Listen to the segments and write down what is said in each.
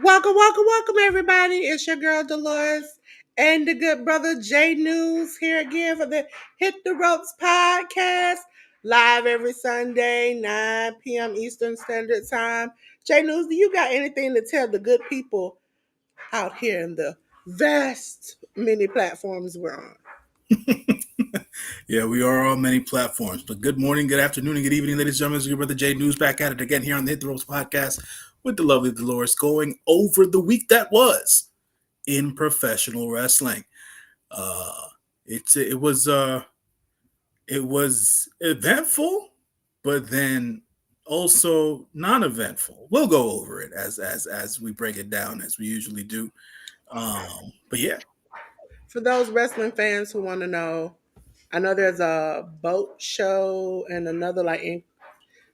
Welcome, everybody. It's your girl Delores and the good brother J News here again for the Hit the Ropes podcast, live every Sunday, 9 p.m. Eastern Standard Time. J News, do you got anything to tell the good people out here in the vast many platforms we're on? Yeah, we are on many platforms. But good morning, good afternoon, and good evening, ladies and gentlemen. It's your brother Jay News back at it again here on the Hit the Ropes podcast with the lovely Dolores going over the week that was in professional wrestling. Uh, it was eventful, but then also non-eventful. We'll go over it as we break it down as we usually do. But yeah, For those wrestling fans who want to know, I know there's a boat show and another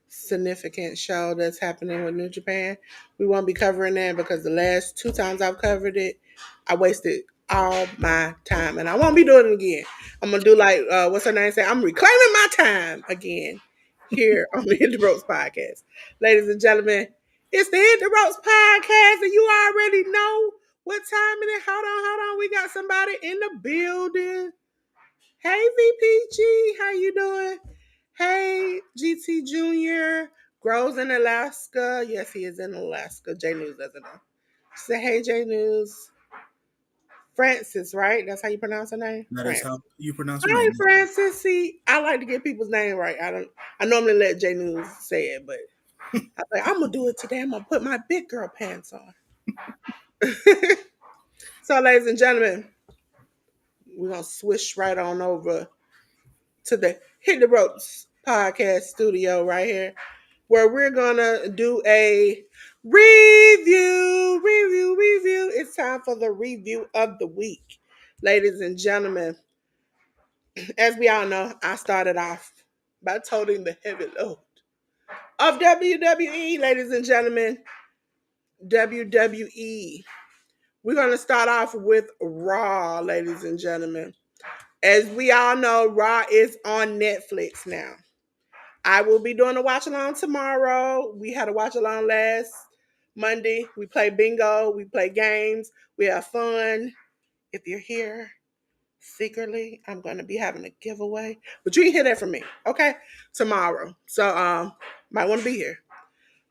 significant show that's happening with New Japan. We won't be covering that because the last two times I've covered it, I wasted all my time, and I won't be doing it again. I'm gonna do like what's her name say? I'm reclaiming my time again here on the Hit the Ropes podcast, ladies and gentlemen. It's the Hit the Ropes podcast, and you already know what time it is. Hold on. We got somebody in the building. Hey, VPG, how you doing? Hey, GT Junior grows in Alaska. Yes, he is in Alaska. J News doesn't know. Say hey, J News. Francis, right? That's how you pronounce her name. that is Francis. how you pronounce her Hi, name. Francis. See, I like to get people's name right. I don't. I normally let J News say it, but I think I'm gonna do it today. I'm gonna put my big girl pants on. So, ladies and gentlemen, we're gonna swish right on over to the Hit the Ropes podcast studio right here, where we're gonna do a review. It's time for the review of the week, ladies and gentlemen. As we all know, I started off by toting the heavy load of WWE, ladies and gentlemen. WWE. We're gonna start off with Raw, ladies and gentlemen. As we all know, Raw is on Netflix now. I will be doing a watch along tomorrow. We had a watch along last Monday. We play bingo, we play games, we have fun. If you're here secretly, I'm going to be having a giveaway, but you can hear that from me, okay? Tomorrow. So, might want to be here.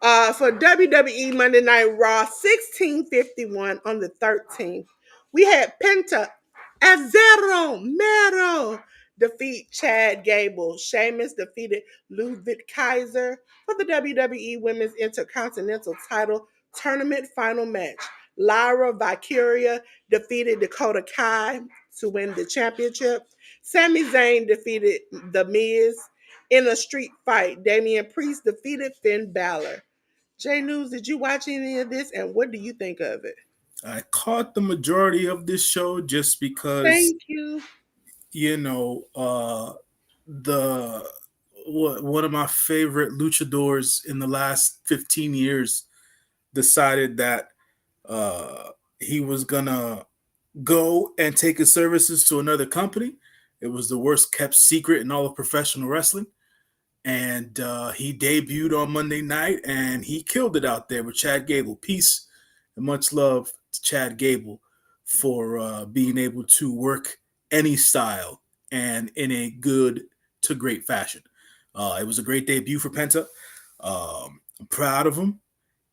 For WWE Monday Night Raw 1651 on the 13th, we had Penta Azero Mero defeat Chad Gable. Sheamus defeated Ludwig Kaiser for the WWE Women's Intercontinental Title Tournament Final Match. Lyra Valkyria defeated Dakota Kai to win the championship. Sami Zayn defeated The Miz in a street fight. Damian Priest defeated Finn Balor. J News, did you watch any of this, and what do you think of it? I caught the majority of this show just because Thank you. you know the one of my favorite luchadors in the last 15 years decided that uh, he was gonna go and take his services to another company. It was the worst kept secret in all of professional wrestling. And he debuted on Monday night and he killed it out there with Chad Gable. Peace and much love to Chad Gable for being able to work any style and in a good to great fashion. It was a great debut for Penta. I'm proud of him,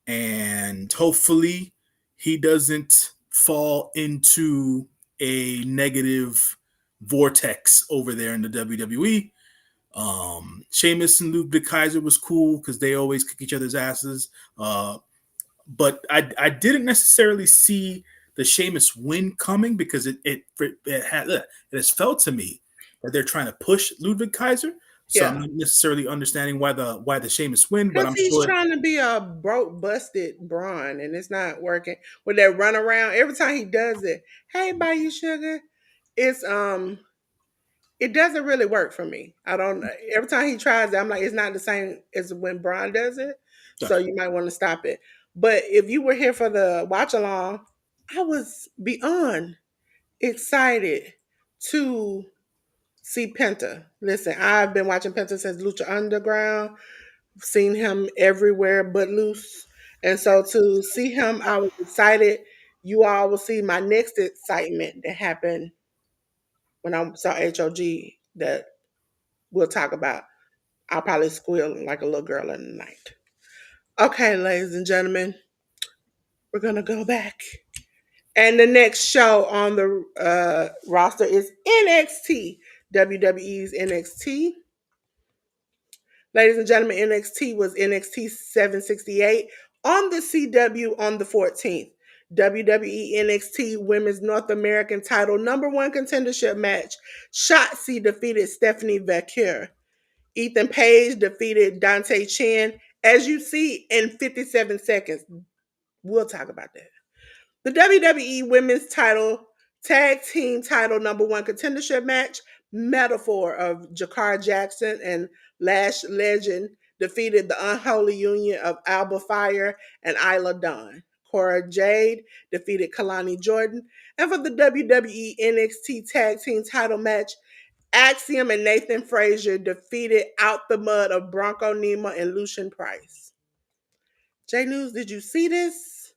and hopefully he doesn't fall into a negative vortex over there in the WWE. Sheamus and Luke Kaiser was cool because they always kick each other's asses. But I didn't necessarily see the Sheamus win coming because it has felt to me that they're trying to push Ludwig Kaiser. So I'm Yeah. not necessarily understanding why the Sheamus win, but Because I'm he's sure. trying to be a broke, busted Braun, and it's not working. With that run around, every time he does it, hey, buy you sugar, it's it doesn't really work for me. I don't. Every time he tries it, I'm like, it's not the same as when Braun does it. So you might want to stop it. But if you were here for the watch along, I was beyond excited to see Penta. Listen, I've been watching Penta since Lucha Underground. Seen him everywhere but loose. And so to see him, I was excited. You all will see my next excitement that happened when I saw HOG that we'll talk about. I'll probably squeal like a little girl in the night. Okay, ladies and gentlemen, we're gonna go back. And the next show on the roster is NXT, WWE's NXT. Ladies and gentlemen, NXT was NXT 768 on the CW on the 14th. WWE NXT Women's North American title number one contendership match. Shotzi defeated Stephanie Vaquer. Ethan Page defeated Dante Chen. As you see in 57 seconds, we'll talk about that. The WWE Women's Title Tag Team Title number one contendership match, Metaphor of Jakar Jackson and Lash Legend defeated the Unholy Union of Alba Fire and Isla Dawn. Cora Jade defeated Kalani Jordan. And for the WWE NXT Tag Team Title match, Axiom and Nathan Frazier defeated Out the Mud of Bronco Nima and Lucian Price. J News, did you see this?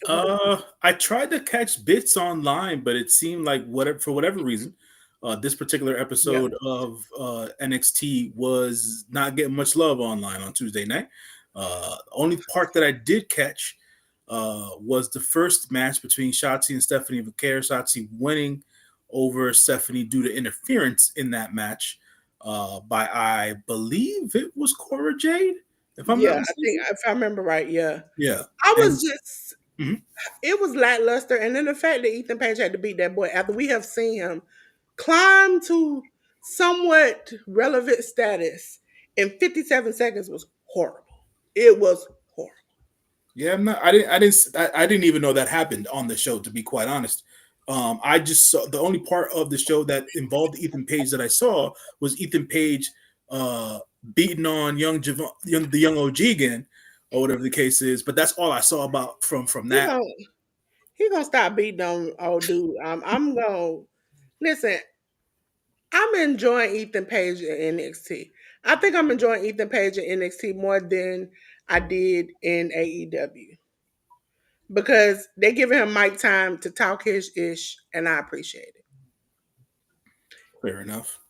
I tried to catch bits online, but it seemed like whatever for whatever reason, this particular Yeah. episode of NXT was not getting much love online on Tuesday night. Only part that I did catch was the first match between Shotzi and Stephanie Vaquer. Shotzi winning over Stephanie due to interference in that match by, I believe it was Cora Jade, if I'm Yeah, not I think mistaken. if I remember right, yeah. Yeah, I was and just mhm. it was lackluster, and then the fact that Ethan Page had to beat that boy after we have seen him climb to somewhat relevant status in 57 seconds was horrible. It was horrible. Yeah, I'm not. I didn't even know that happened on the show. To be quite honest, I just saw the only part of the show that involved Ethan Page that I saw was Ethan Page uh, beating on the young OG again, or whatever the case is. But that's all I saw about from He that. gonna he gonna stop beating on old dude. I'm gonna listen. I'm enjoying Ethan Page in NXT. I think I'm enjoying Ethan Page in NXT more than I did in AEW because they giving him mic time to talk his ish, and I appreciate it. Fair enough.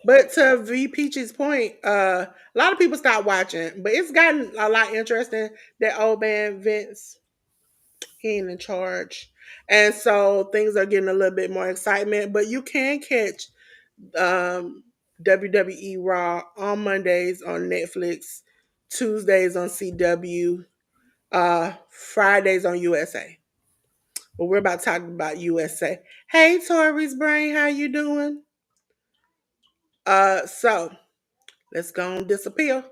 But to V Peach's point, a lot of people stopped watching, but it's gotten a lot interesting that old man Vince he ain't in charge, and so things are getting a little bit more excitement. But you can catch um, WWE Raw on Mondays on Netflix, Tuesdays on CW, Fridays on USA. But we're about to talk about USA. Hey, Tori's brain, how you doing? So let's go and disappear.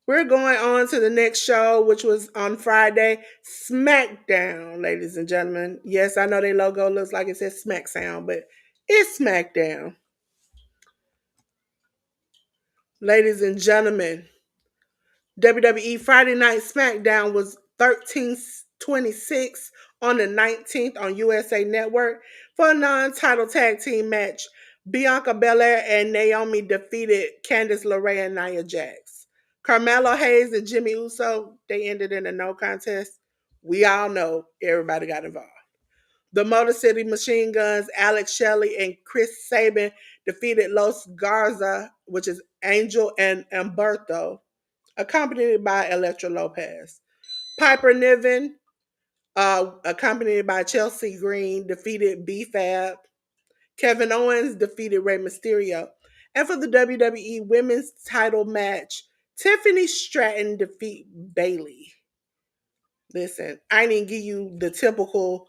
We're going on to the next show, which was on Friday, SmackDown, ladies and gentlemen. Yes, I know their logo looks like it says Smack Sound, but it's SmackDown. Ladies and gentlemen, WWE Friday Night SmackDown was 1326 on the 19th on USA Network for a non-title tag team match. Bianca Belair and Naomi defeated Candice LeRae and Nia Jax. Carmelo Hayes and Jimmy Uso, they ended in a no contest. We all know everybody got involved. The Motor City Machine Guns, Alex Shelley and Chris Sabin defeated Los Garza, which is Angel and Umberto, accompanied by Electra Lopez. Piper Niven, accompanied by Chelsea Green, defeated B-Fab. Kevin Owens defeated Rey Mysterio. And for the WWE Women's title match, Tiffany Stratton defeat Bailey. Listen, I didn't give you the typical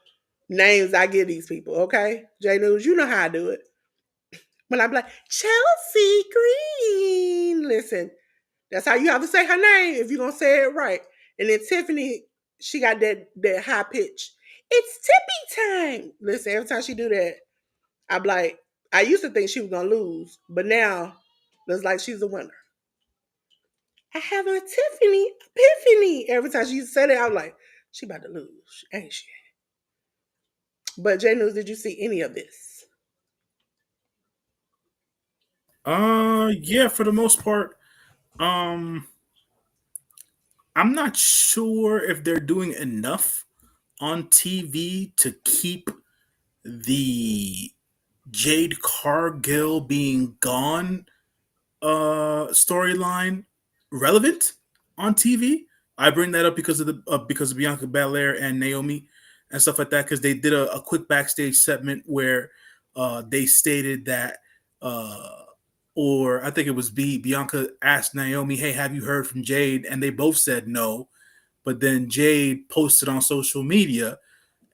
names I give these people, okay? J News, you know how I do it. When I'm like, Chelsea Green. Listen, that's how you have to say her name if you're gonna say it right. And then Tiffany, she got that high pitch. It's Tippy time. Listen, every time she do that, I'm like, I used to think she was gonna lose, but now looks like she's a winner. I have a Tiffany epiphany. Every time she said it, I'm like, she about to lose, ain't she? But J News, did you see any of this? Yeah, for the most part. Um, I'm not sure if they're doing enough on TV to keep the Jade Cargill being gone storyline relevant on TV. I bring that up because of the because of Bianca Belair and Naomi and stuff like that because they did a quick backstage segment where they stated that or I think it was Bianca asked Naomi, "Hey, have you heard from Jade?" And they both said no. But then Jade posted on social media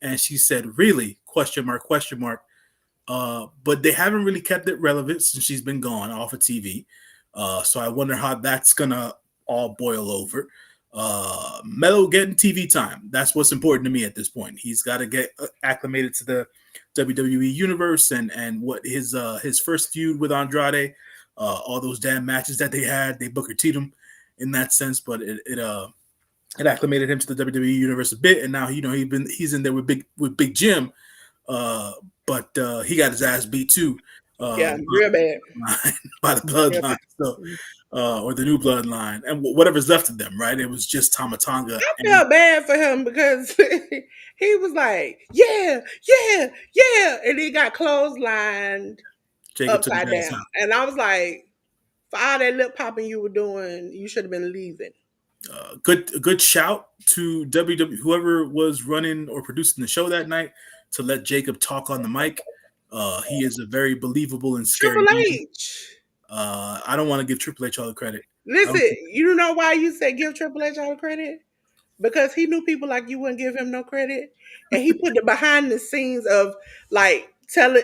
and she said, "Really?" Question mark, question mark. But they haven't really kept it relevant since she's been gone off of TV. So I wonder how that's gonna all boil over. Melo getting TV time. That's what's important to me at this point. He's got to get acclimated to the WWE universe and what his first feud with Andrade, all those damn matches that they had, they Booker T'd him in that sense, but it acclimated him to the WWE universe a bit, and now he's in there with Big Jim, uh, but he got his ass beat too Yeah, real bad. by the Real bloodline, bad. so or the new bloodline, and whatever's left of them. Right? It was just Tamatanga I and felt bad for him because he was like, yeah, yeah, yeah. And he got clotheslined Jacob took his upside ass down. out. And I was like, for all that lip popping you were doing, you should have been leaving. Good shout to WWE, whoever was running or producing the show that night, to let Jacob talk on the mic. He is a very believable and scary Triple man. H. I don't want to give Triple H all the credit. I Listen, don't think you know why you say give Triple H all the credit? Because he knew people like you wouldn't give him no credit. And he put the behind the scenes of like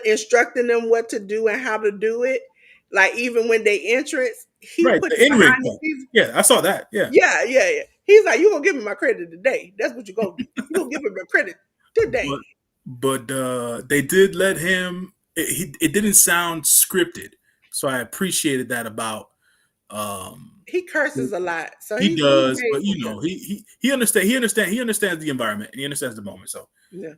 instructing them what to do and how to do it. Like even when they entrance, he right put the the in ring behind the part. scenes. Yeah, I saw that. Yeah, Yeah, yeah, yeah. He's like, you gonna give him my credit today. That's what you gonna do. You gonna give him my credit today. but they did let him. It didn't sound scripted, so I appreciated that about. Um, He curses a lot. So he he does, made but you yeah. know, he understands the environment and he understands the moment. So, Yeah.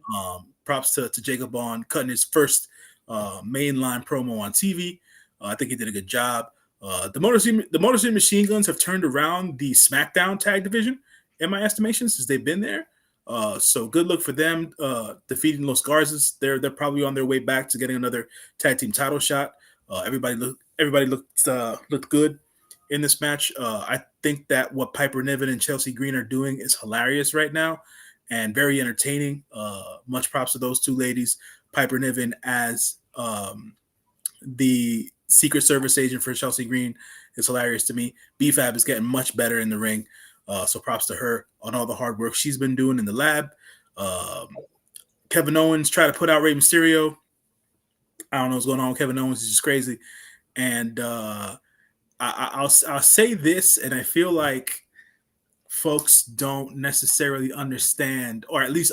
props to Jacob on cutting his first mainline promo on TV. I think he did a good job. The Motor City Machine Guns have turned around the SmackDown tag division, in my estimation, since they've been there. So good luck for them defeating Los Garzas. They're probably on their way back to getting another tag team title shot. Everybody looked good in this match. I think that what Piper Niven and Chelsea Green are doing is hilarious right now and very entertaining. Much props to those two ladies. Piper Niven as the Secret Service agent for Chelsea Green is hilarious to me. BFAB is getting much better in the ring. So props to her on all the hard work she's been doing in the lab. Um, Kevin Owens tried to put out Rey Mysterio. I don't know what's going on with Kevin Owens. He's just crazy. And I'll say this, and I feel like folks don't necessarily understand, or at least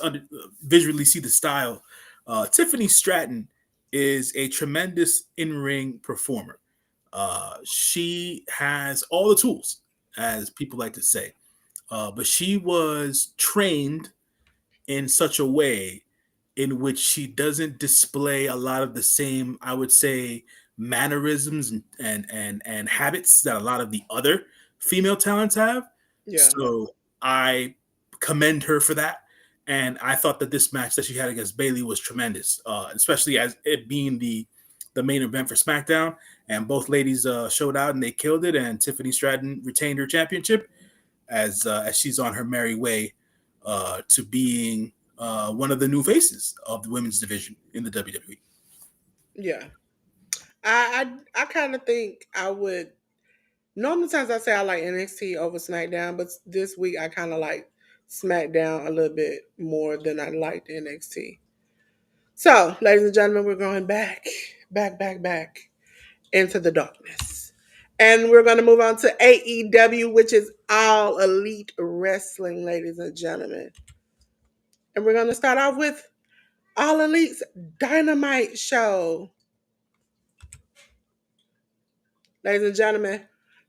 visually see the style. Tiffany Stratton is a tremendous in-ring performer. She has all the tools, as people like to say, but she was trained in such a way in which she doesn't display a lot of the same, I would say, mannerisms and habits that a lot of the other female talents have. Yeah. So I commend her for that. And I thought that this match that she had against Bailey was tremendous, especially as it being the main event for SmackDown. And both ladies showed out and they killed it. And Tiffany Stratton retained her championship as she's on her merry way to being one of the new faces of the women's division in the WWE. Yeah. I kind of think I would normally times I say I like NXT over SmackDown, but this week I kind of like SmackDown a little bit more than I liked NXT. So, ladies and gentlemen, we're going back into the darkness. And we're going to move on to AEW, which is All Elite Wrestling, ladies and gentlemen. And we're going to start off with All Elite's Dynamite Show. Ladies and gentlemen,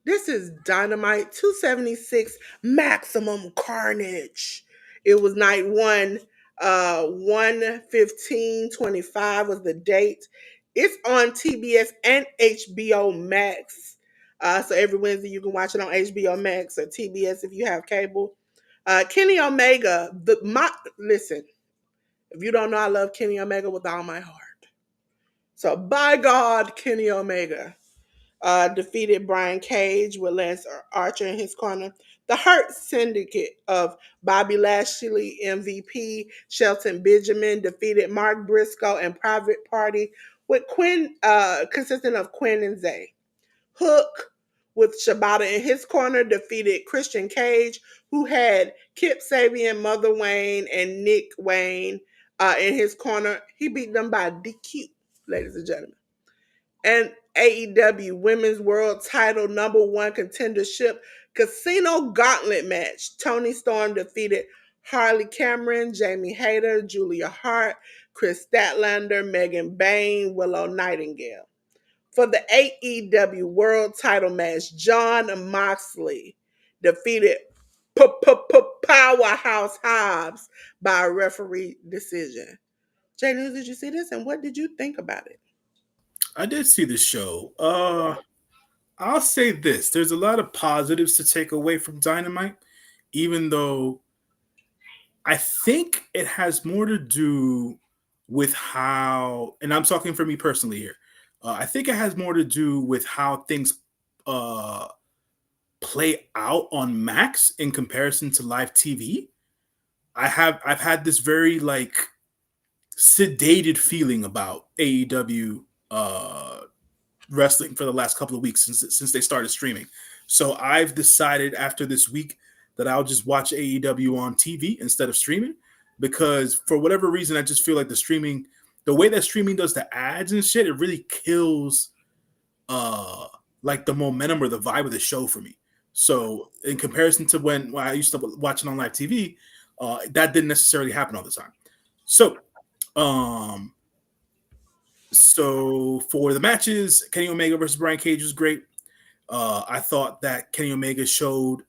this is Dynamite 276 Maximum Carnage. It was night one, 1/15/25 was the date. It's on TBS and HBO Max. So every Wednesday you can watch it on HBO Max or TBS if you have cable. Kenny Omega, listen, if you don't know, I love Kenny Omega with all my heart. So by God, Kenny Omega defeated Brian Cage with Lance Archer in his corner. The Hurt Syndicate of Bobby Lashley, MVP, Shelton Benjamin defeated Mark Briscoe and Private Party with Quinn, consisting of Quinn and Zay. Hook with Shibata in his corner defeated Christian Cage, who had Kip Sabian, Mother Wayne, and Nick Wayne in his corner. He beat them by DQ, ladies and gentlemen. And AEW Women's World Title number one contendership Casino Gauntlet match. Tony Storm defeated Harley Cameron, Jamie Hayter, Julia Hart, Chris Statlander, Megan Bain, Willow Nightingale. For the AEW World Title match, John Moxley defeated Powerhouse Hobbs by a referee decision. Jay News, did you see this, and what did you think about it? I did see the show. I'll say this: there's a lot of positives to take away from Dynamite, even though I think it has more to do with how, and I'm talking for me personally here. I think it has more to do with how things uh, play out on Max in comparison to live TV. I've had this very like sedated feeling about AEW wrestling for the last couple of weeks since they started streaming. So I've decided after this week that I'll just watch AEW on TV instead of streaming because for whatever reason I just feel like the way that streaming does the ads and shit, it really kills like the momentum or the vibe of the show for me. So in comparison to when I used to watch it on live TV, that didn't necessarily happen all the time. So um so for the matches, Kenny Omega versus Brian Cage was great. I thought that Kenny Omega showed,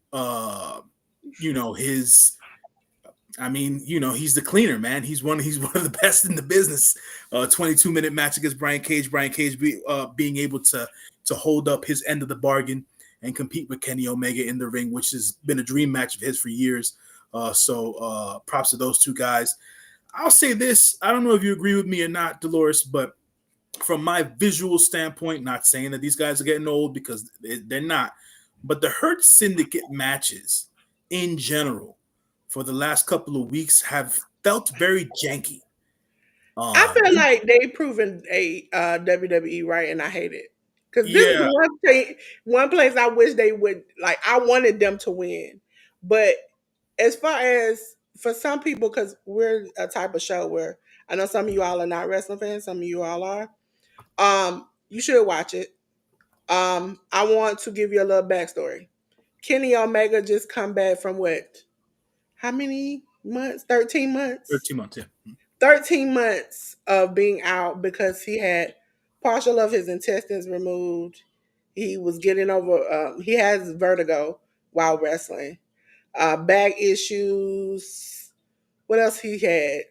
his. I mean, he's the cleaner, man. He's one of the best in the business. 22-minute match against Brian Cage. Brian Cage being able to hold up his end of the bargain and compete with Kenny Omega in the ring, which has been a dream match of his for years. So props to those two guys. I'll say this. I don't know if you agree with me or not, Dolores, but from my visual standpoint, not saying that these guys are getting old because they're not, but the Hurt Syndicate matches in general for the last couple of weeks have felt very janky. I Um, feel like they proven a WWE right, and I hate it because this is yeah, one place I wish they would like. I wanted them to win, but as far as for some people, because we're a type of show where I know some of you all are not wrestling fans, some of you all are. You should watch it. I want to give you a little backstory. Kenny Omega just come back from what? How many months? 13 months. 13 months. Yeah, 13 months of being out because he had partial of his intestines removed. He was getting over, he has vertigo while wrestling, back issues. What else he had?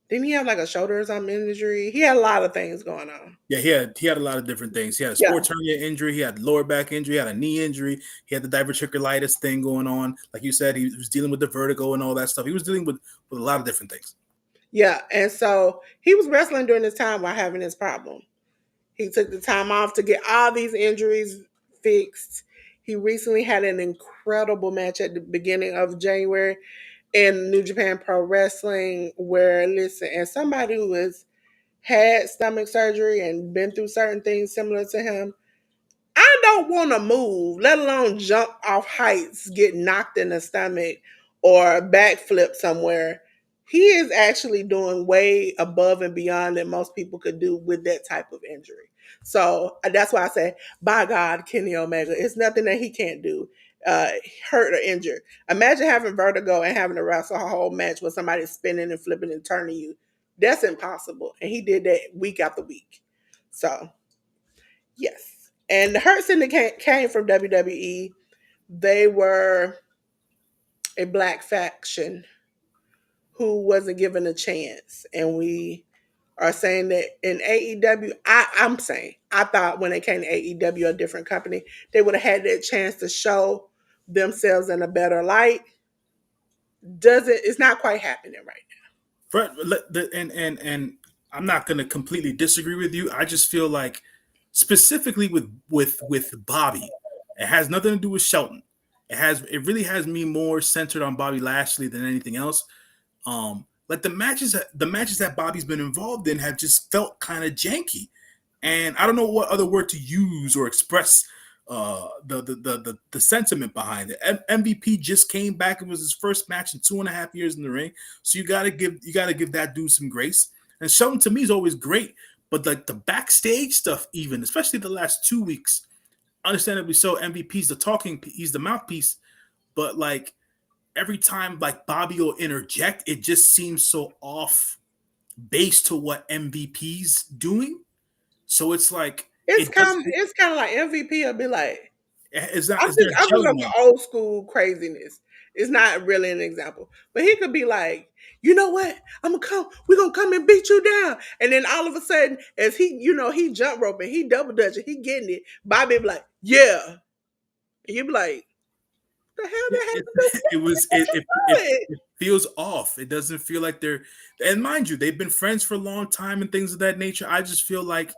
Didn't he have like a shoulder or something injury? He had a lot of things going on. yeah. He had a lot of different things. He had a Yeah. sports hernia injury. He had lower back injury. He had a knee injury. He had the diverticulitis thing going on. Like you said, he was dealing with the vertigo and all that stuff. He was dealing with a lot of different things. Yeah. And so he was wrestling during this time while having this problem. He took the time off to get all these injuries fixed. He recently had an incredible match at the beginning of January in New Japan Pro Wrestling, where listen, as somebody who has had stomach surgery and been through certain things similar to him, I don't want to move, let alone jump off heights, get knocked in the stomach, or backflip somewhere. He is actually doing way above and beyond that most people could do with that type of injury. So that's why I say, by God, Kenny Omega, it's nothing that he can't do, hurt or injured. Imagine having vertigo and having to wrestle a whole match with somebody spinning and flipping and turning you. That's impossible. And he did that week after week. So yes. And the Hurt Syndicate came from WWE. They were a black faction who wasn't given a chance. And we are saying that in AEW, I'm saying, I thought when they came to AEW, a different company, they would have had that chance to show themselves in a better light. Doesn't It's not quite happening right Fred, and I'm not going to completely disagree with you. I just feel like specifically with Bobby, it has nothing to do with Shelton. It really has me more centered on Bobby Lashley than anything else. Like the matches that Bobby's been involved in have just felt kind of janky, and I don't know what other word to use or express the sentiment behind it. MVP just came back. It was his first match in 2.5 years in the ring, so you gotta give that dude some grace. And Shelton to me is always great, but like the backstage stuff, even especially the last 2 weeks, understandably so. MVP's the talking, he's the mouthpiece, but like every time like Bobby will interject, it just seems so off base to what MVP's doing. So it's like now. it does. It's kind of like MVP will be like, Is that is there I'm just gelling going there? for old school craziness. It's not really an example, but he could be like, you know what? I'm gonna come. We're gonna come and beat you down. And then all of a sudden, as he jump roping, he double dutching, he getting it. Bobby be like, yeah, and you be like, the hell that has It, to do it was with it? it feels off. It doesn't feel like they're, and mind you, they've been friends for a long time and things of that nature. I just feel like,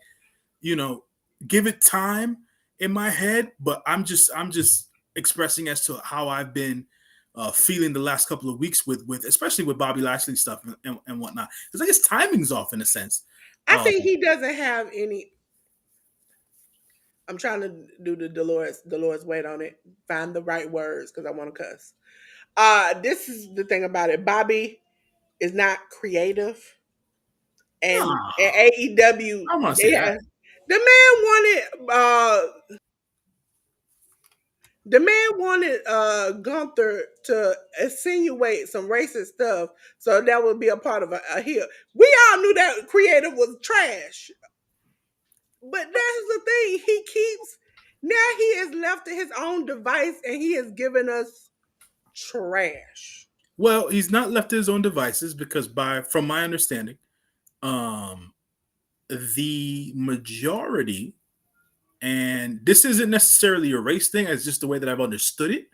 you know, give it time in my head, but I'm just expressing as to how I've been feeling the last couple of weeks with especially with Bobby Lashley stuff and whatnot. Because I guess timing's off in a sense. I think he doesn't have any. I'm trying to do the Dolores wait on it, find the right words because I want to cuss. This is the thing about it. Bobby is not creative, and Nah, at AEW, I want to say they that. have, the man wanted Gunther to insinuate some racist stuff, so that would be a part of a heel. We all knew that creative was trash, but that's the thing. He keeps now he is left to his own device, and he has given us trash. Well, he's not left to his own devices because, by from my understanding, um, the majority, and this isn't necessarily a race thing, it's just the way that I've understood it.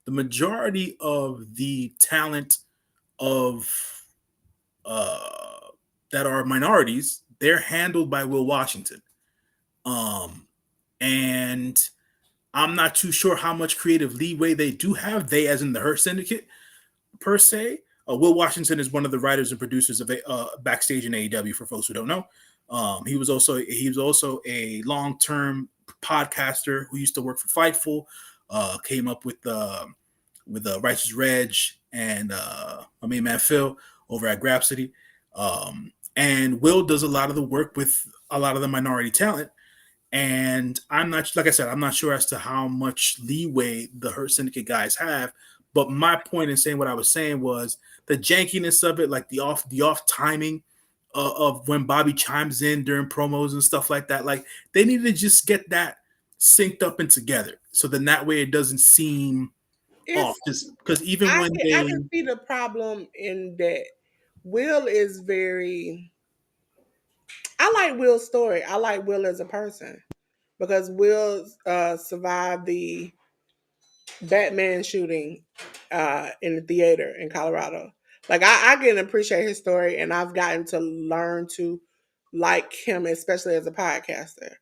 The majority of the talent of uh, that are minorities, they're handled by Will Washington. Um, and I'm not too sure how much creative leeway they do have. They, as in the Hurt Syndicate, per se. Will Washington is one of the writers and producers of Backstage in AEW. For folks who don't know, he was also a long term podcaster who used to work for Fightful. Came up with Righteous Reg and my main man Phil over at Grapsity. And Will does a lot of the work with a lot of the minority talent. And I'm not, like I said, I'm not sure as to how much leeway the Hurt Syndicate guys have. But my point in saying what I was saying was the jankiness of it, like the off timing of when Bobby chimes in during promos and stuff like that. Like they need to just get that synced up and together, so then that way it doesn't seem off. It's Just because even when I they, can see the problem in that Will is very. I like Will's story. I like Will as a person because Will survived the Batman shooting in the theater in Colorado. Like I can appreciate his story, and I've gotten to learn to like him, especially as a podcaster.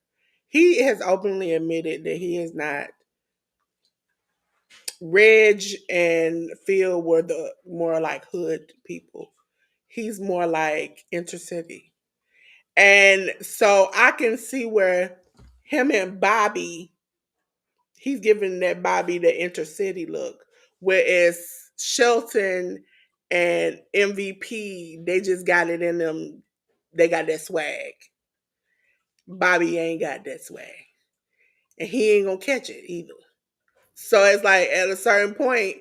He has openly admitted that he is not. Reg and Phil were the more like hood people. He's more like intercity. And so I can see where him and Bobby, he's giving that Bobby the intercity look. Whereas Shelton and MVP, they just got it in them. They got that swag. Bobby ain't got that swag. And he ain't gonna catch it either. So it's like at a certain point,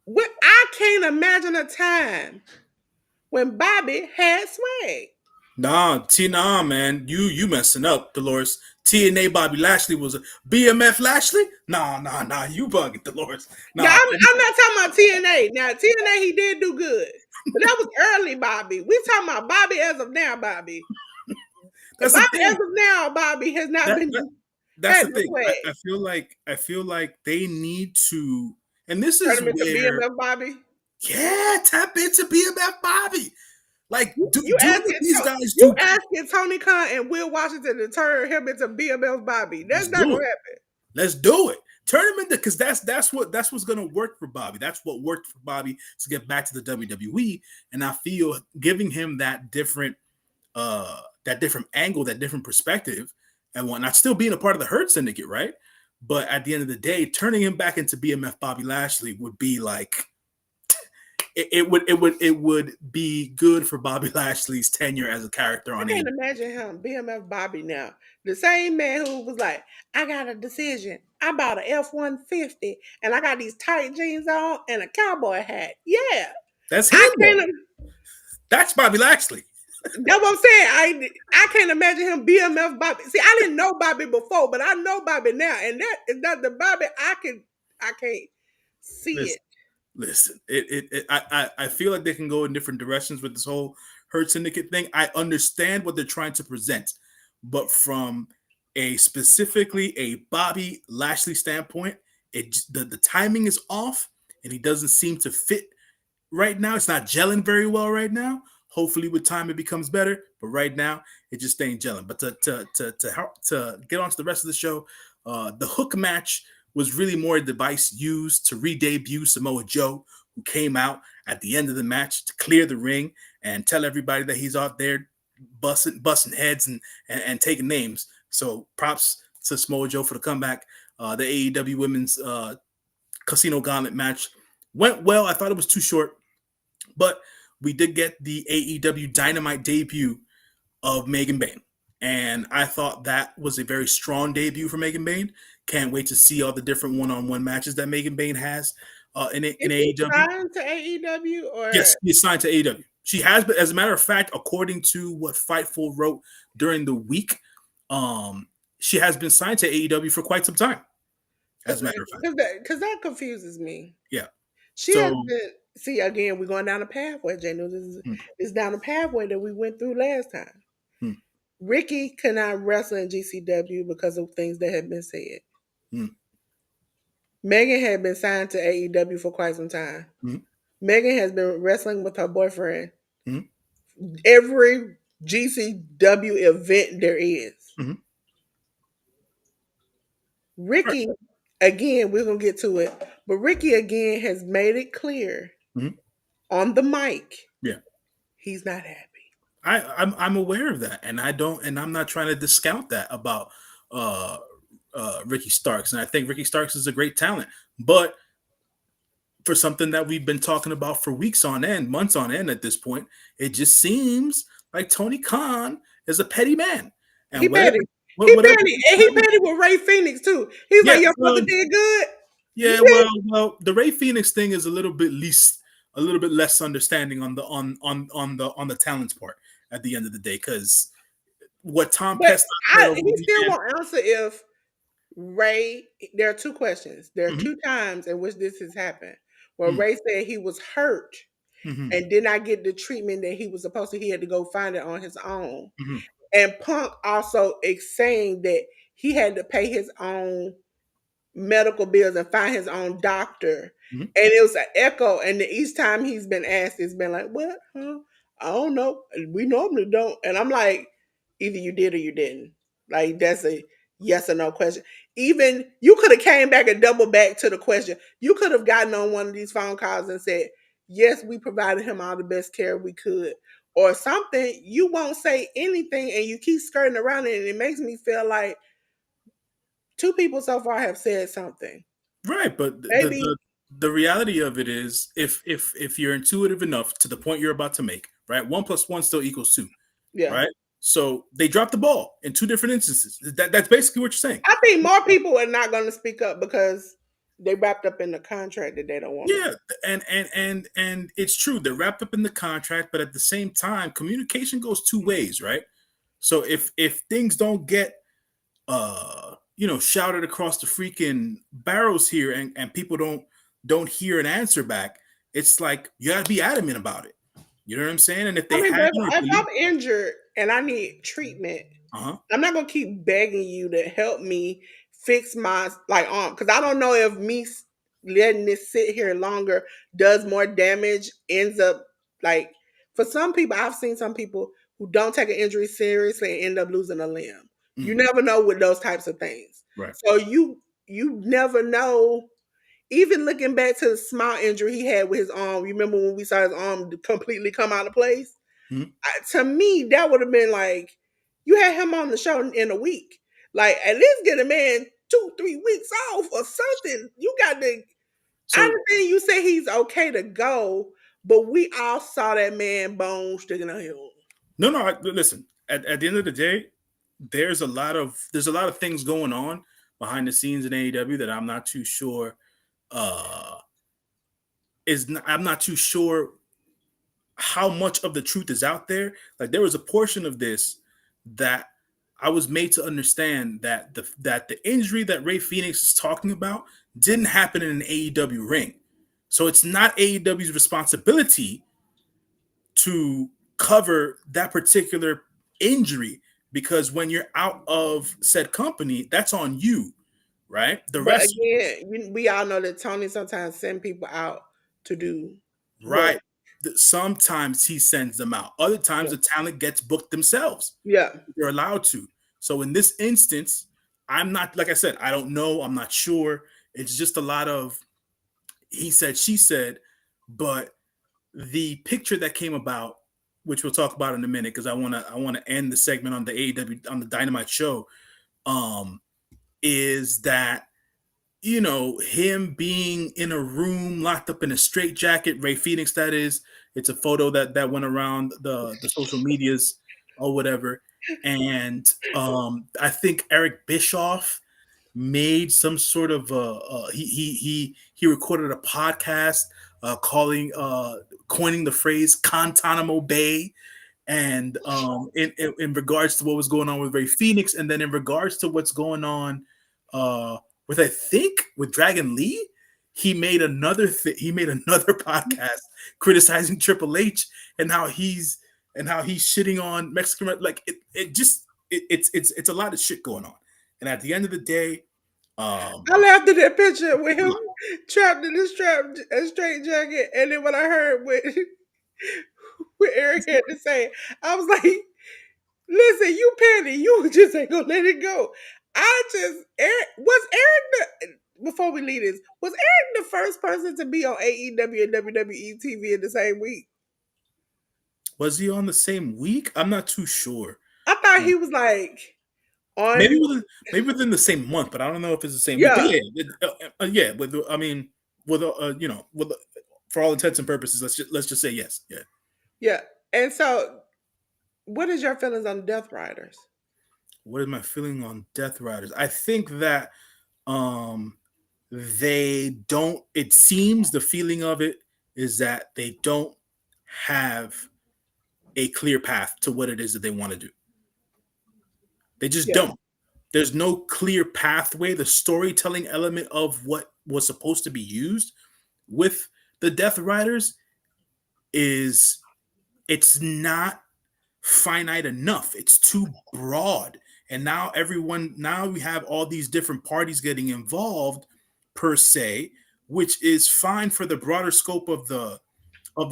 I can't imagine a time when Bobby had swag. nah, man, you messing up, Dolores. TNA Bobby Lashley was a BMF Lashley. Nah, you bugging, Dolores. Now Nah, I'm not talking about TNA. Now TNA he did do good, but that was early Bobby. We talking about Bobby as of now, Bobby. That's the Bobby, as thing. of now, Bobby has not That, been that that's had the the thing. swag. I feel like they need to, and this Turn is him into where, BMF Bobby. yeah, tap into BMF Bobby. Like, You do what asking these guys you do. asking Tony Khan and Will Washington to turn him into BMF Bobby. That's Let's not do gonna it. happen. Let's do it. Turn him into, because that's what's gonna work for Bobby. That's what worked for Bobby to get back to the WWE. And I feel giving him that different angle, that different perspective, and whatnot, still being a part of the Hurt Syndicate, right? But at the end of the day, turning him back into BMF Bobby Lashley would be like it would be good for Bobby Lashley's tenure as a character I on can't AEW. imagine him BMF Bobby now. The same man who was like, I got a decision. I bought an F-150 and I got these tight jeans on and a cowboy hat. Yeah. That's him I though. can't That's Bobby Lashley. that's what I'm saying. I can't imagine him BMF Bobby. See, I didn't know Bobby before, but I know Bobby now. And that is not the Bobby I can't see Listen, it. listen. I feel like they can go in different directions with this whole Hurt Syndicate thing. I understand what they're trying to present, but from a specifically a Bobby Lashley standpoint, the timing is off, and he doesn't seem to fit right now. It's not gelling very well right now. Hopefully, with time, it becomes better. But right now, it just ain't gelling. But to get on to the rest of the show, the hook match was really more a device used to re-debut Samoa Joe, who came out at the end of the match to clear the ring and tell everybody that he's out there busting heads and taking names. So props to Samoa Joe for the comeback. The AEW Women's Casino Gauntlet match went well. I thought it was too short. But we did get the AEW Dynamite debut of Megan Bayne. And I thought that was a very strong debut for Megan Bayne. Can't wait to see all the different one-on-one matches that Megan Bayne has in Is he AEW. signed to AEW or Yes, he's signed to AEW. She has, but as a matter of fact, according to what Fightful wrote during the week, she has been signed to AEW for quite some time. As a matter of fact, because that confuses me. yeah. She has So, been see again. We're going down the pathway, Jay. No, hmm, this is down the pathway that we went through last time. hmm, Ricky could not wrestle in GCW because of things that had been said. hmm, Megan had been signed to AEW for quite some time. hmm, Megan has been wrestling with her boyfriend hmm, every GCW event there is. hmm, right, Ricky, again, we're gonna get to it, but Ricky again has made it clear hmm, on the mic yeah. he's not happy. I'm aware of that, and I'm not trying to discount that about uh, Ricky Starks, and I think Ricky Starks is a great talent, but for something that we've been talking about for weeks on end, months on end at this point, it just seems like Tony Khan is a petty man, He and petty. He whatever, petty, and he petty with Ray Phoenix too. He's yeah, like, "Your well, brother did good." You yeah, see? the Ray Phoenix thing is a little bit less understanding on on the talents part at the end of the day, because what Tom But Pesta said over he the still weekend. won't answer if Ray. There are two questions. There are Mhm, two times in which this has happened where mhm, Ray said he was hurt mhm, and did not get the treatment that he was supposed to. He had to go find it on his own. mhm, And Punk also is saying that he had to pay his own medical bills and find his own doctor. mhm. And it was an echo. And each time he's been asked, it's been like, what? Huh? I don't know. We normally don't. And I'm like, either you did or you didn't. Like that's a yes or no question. Even you could have came back and double back to the question. You could have gotten on one of these phone calls and said, yes, we provided him all the best care we could. Or something. You won't say anything and you keep skirting around it. And it makes me feel like two people so far have said something. Right, but Maybe, the reality of it is, if you're intuitive enough to the point you're about to make, right, 1 plus 1 still equals 2, yeah. right? So they dropped the ball in two different instances. That's basically what you're saying. I think more people are not going to speak up because they wrapped up in the contract that they don't want to. Yeah, and it's true. They're wrapped up in the contract, but at the same time, communication goes two ways, right? So if things don't get shouted across the freaking barrels here, and people don't hear an answer back, it's like you gotta be adamant about it. You know what I'm saying? And if I they mean, have if you, I'm injured and I need treatment, Uh-huh. I'm not gonna keep begging you to help me fix my like arm because I don't know if letting this sit here longer does more damage. Ends up like for some people, I've seen some people who don't take an injury seriously and end up losing a limb. You Mm, never know with those types of things. right. So you never know. Even looking back to the small injury he had with his arm, you remember when we saw his arm completely come out of place? Mm. To me, that would have been like you had him on the show in a week. Like at least get a man 2-3 weeks off or something. You got to. I So understand you say he's okay to go, but we all saw that man bone sticking out here. no, no. Listen. At the end of the day, there's a lot of things going on behind the scenes in AEW that I'm not too sure. Uh, I'm not too sure how much of the truth is out there. Like there was a portion of this that I was made to understand that the injury that Ray Phoenix is talking about didn't happen in an AEW ring. So it's not AEW's responsibility to cover that particular injury because when you're out of said company, that's on you, right? The But rest, again, we all know that Tony sometimes send people out to do work. right? Sometimes he sends them out. Other times Yeah. the talent gets booked themselves. Yeah. They're allowed to. So in this instance, I'm not, like I said, I don't know. I'm not sure. It's just a lot of he said, she said. But the picture that came about, which we'll talk about in a minute, because I want to end the segment on the AEW on the Dynamite show, um, is that him being in a room locked up in a straitjacket, Ray Phoenix, that is. It's a photo that went around the social medias or whatever. And I think Eric Bischoff made some sort of he recorded a podcast calling coining the phrase Guantanamo Bay, and in regards to what was going on with Ray Phoenix, and then in regards to what's going on with I think with Dragon Lee, he made another podcast criticizing Triple H and how he's shitting on Mexican, like it's a lot of shit going on, and at the end of the day, I um, laughed at that picture with it's a him lot. trapped in this a straight jacket, and then when I heard what Eric had to say, I was like, "Listen, you petty, you just ain't gonna let it go." Eric was Eric the before we leave this was Eric the first person to be on AEW and WWE TV in the same week. Was he on the same week? I'm not too sure. I thought Um, he was like maybe on within maybe within the same month, but I don't know if it's the same week. But yeah yeah, yeah. With I mean, with with for all intents and purposes, let's just say yes. Yeah. yeah. And so, what is your feelings on Death Riders? What is my feeling on Death Riders? I think that um they don't. It seems the feeling of it is that they don't have a clear path to what it is that they want to do. They just Yeah. don't. There's no clear pathway. The storytelling element of what was supposed to be used with the Death Riders is it's not finite enough. It's too broad. And now we have all these different parties getting involved per se, which is fine for the broader scope of the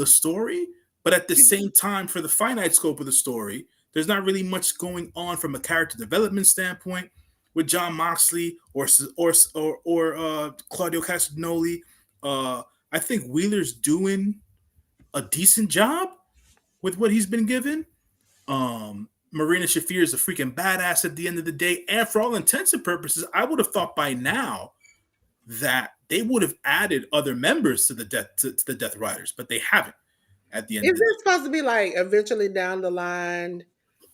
story, but at the same time, for the finite scope of the story, there's not really much going on from a character development standpoint with John Moxley or Claudio Castagnoli. I think Wheeler's doing a decent job with what he's been given. Marina Shafir is a freaking badass at the end of the day, and for all intents and purposes, I would have thought by now that they would have added other members to to the Death Riders, but they haven't at the end of Is the day. it supposed to be like eventually down the line,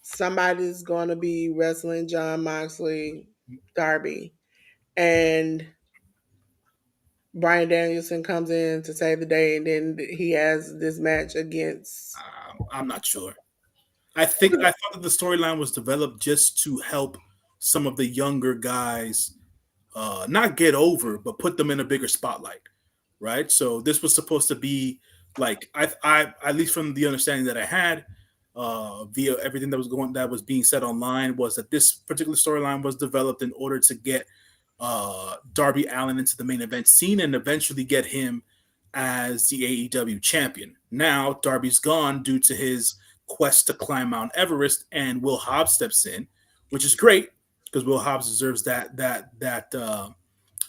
somebody's going to be wrestling John Moxley, Darby, and Brian Danielson comes in to save the day, and then he has this match against. I'm not sure. I thought that the storyline was developed just to help some of the younger guys not get over, but put them in a bigger spotlight, right? So this was supposed to be like I at least from the understanding that I had, via everything that was being said online was that this particular storyline was developed in order to get Darby Allin into the main event scene and eventually get him as the AEW champion. Now Darby's gone due to his quest to climb Mount Everest, and Will Hobbs steps in, which is great because Will Hobbs deserves that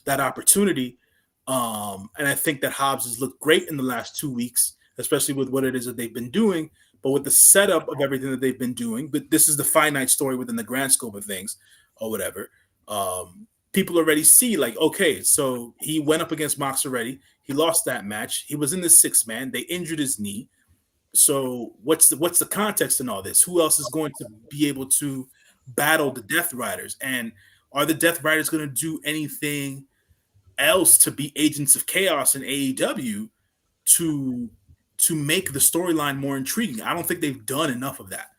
opportunity. And I think that Hobbs has looked great in the last 2 weeks, especially with what it is that they've been doing. But with the setup of everything that they've been doing, but this is the finite story within the grand scope of things, or whatever. People already see like, okay, so he went up against Mox already. He lost that match. He was in the 6 man. They injured his knee. So what's the context in all this? Who else is going to be able to battle the Death Riders? And are the Death Riders going to do anything else to be agents of chaos in AEW to make the storyline more intriguing? I don't think they've done enough of that.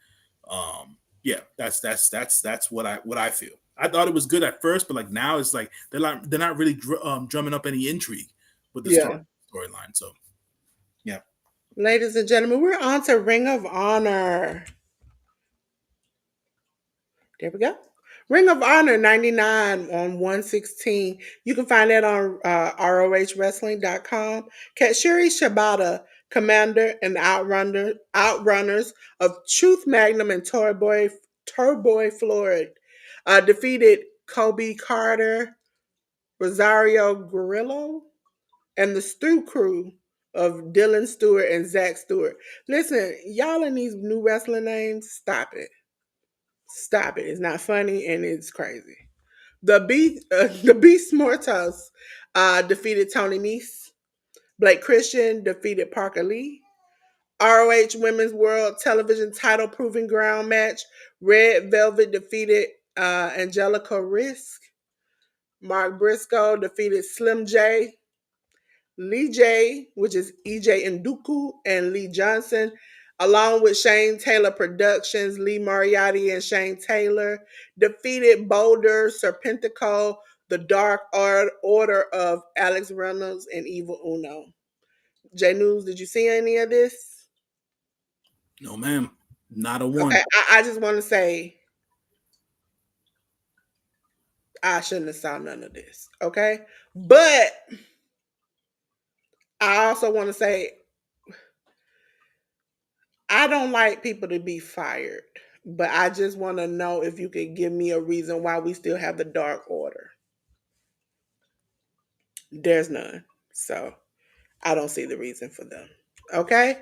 Yeah, that's what I feel. I thought it was good at first, but like now it's like they're not really drumming up any intrigue with the Yeah. storyline. So yeah. Ladies and gentlemen, we're on to Ring of Honor. There we go. Ring of Honor 99 on 116. You can find that on ROHWrestling.com. Katsuri Shibata, commander and outrunners of Truth Magnum and Turboy Floyd, defeated Kobe Carter, Rosario Guerrero, and the Stew Crew of Dylan Stewart and Zach Stewart. Listen, y'all in these new wrestling names, stop it. Stop it. It's not funny and it's crazy. The Beast Mortos defeated Tony Nese. Blake Christian defeated Parker Lee. ROH Women's World Television Title Proving Ground match. Red Velvet defeated Angelica Risk. Mark Briscoe defeated Slim J. Lee J, which is EJ Nduku, and Lee Johnson, along with Shane Taylor Productions, Lee Moriarty and Shane Taylor, defeated Boulder, Serpentico, the Dark Order of Alex Reynolds and Evil Uno. J News, did you see any of this? No, ma'am. Not a one. Okay, I just want to say I shouldn't have saw none of this. Okay, but I also want to say I don't like people to be fired, but I just want to know if you could give me a reason why we still have the Dark Order. There's none. So I don't see the reason for them. Okay?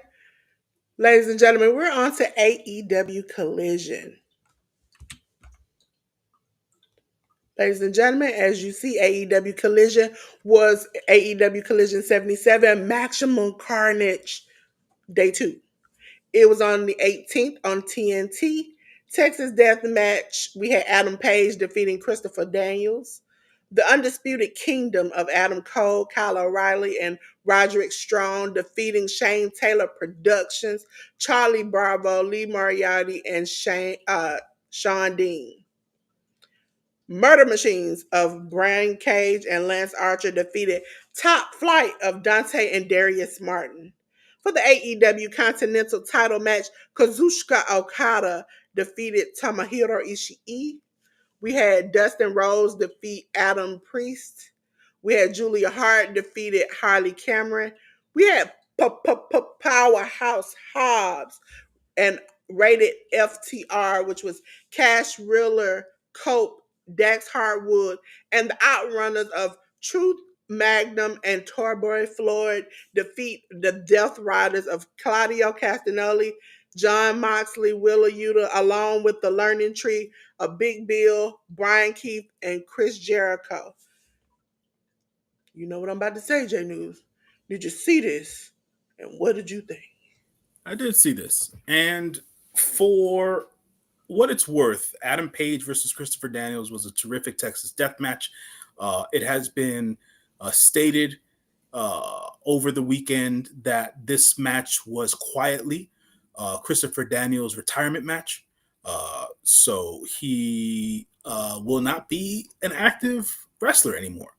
Ladies and gentlemen, we're on to AEW Collision. Ladies and gentlemen, as you see, AEW Collision was AEW Collision 77 Maximum Carnage Day 2. It was on the 18th on TNT. Texas Death Match. We had Adam Page defeating Christopher Daniels. The Undisputed Kingdom of Adam Cole, Kyle O'Reilly, and Roderick Strong defeating Shane Taylor Productions, Charlie Bravo, Lee Moriarty, and Sean Dean. Murder Machines of Brian Cage and Lance Archer defeated Top Flight of Dante and Darius Martin. For the AEW Continental title match, Kazuchika Okada defeated Tomohiro Ishii. We had Dustin Rhodes defeat Adam Priest. We had Julia Hart defeated Harley Cameron. We had Powerhouse Hobbs and rated FTR, which was Cash Riller, Cope, Dax Hartwood, and the Outrunners of Truth Magnum and Torboy Floyd defeat the Death Riders of Claudio Castagnoli, John Moxley, Willa Yuta, along with the Learning Tree of Big Bill, Brian Keith, and Chris Jericho. You know what I'm about to say, J News. Did you see this? And what did you think? I did see this. And for what it's worth, Adam Page versus Christopher Daniels was a terrific Texas death match. It has been stated over the weekend that this match was quietly Christopher Daniels' retirement match. So he will not be an active wrestler anymore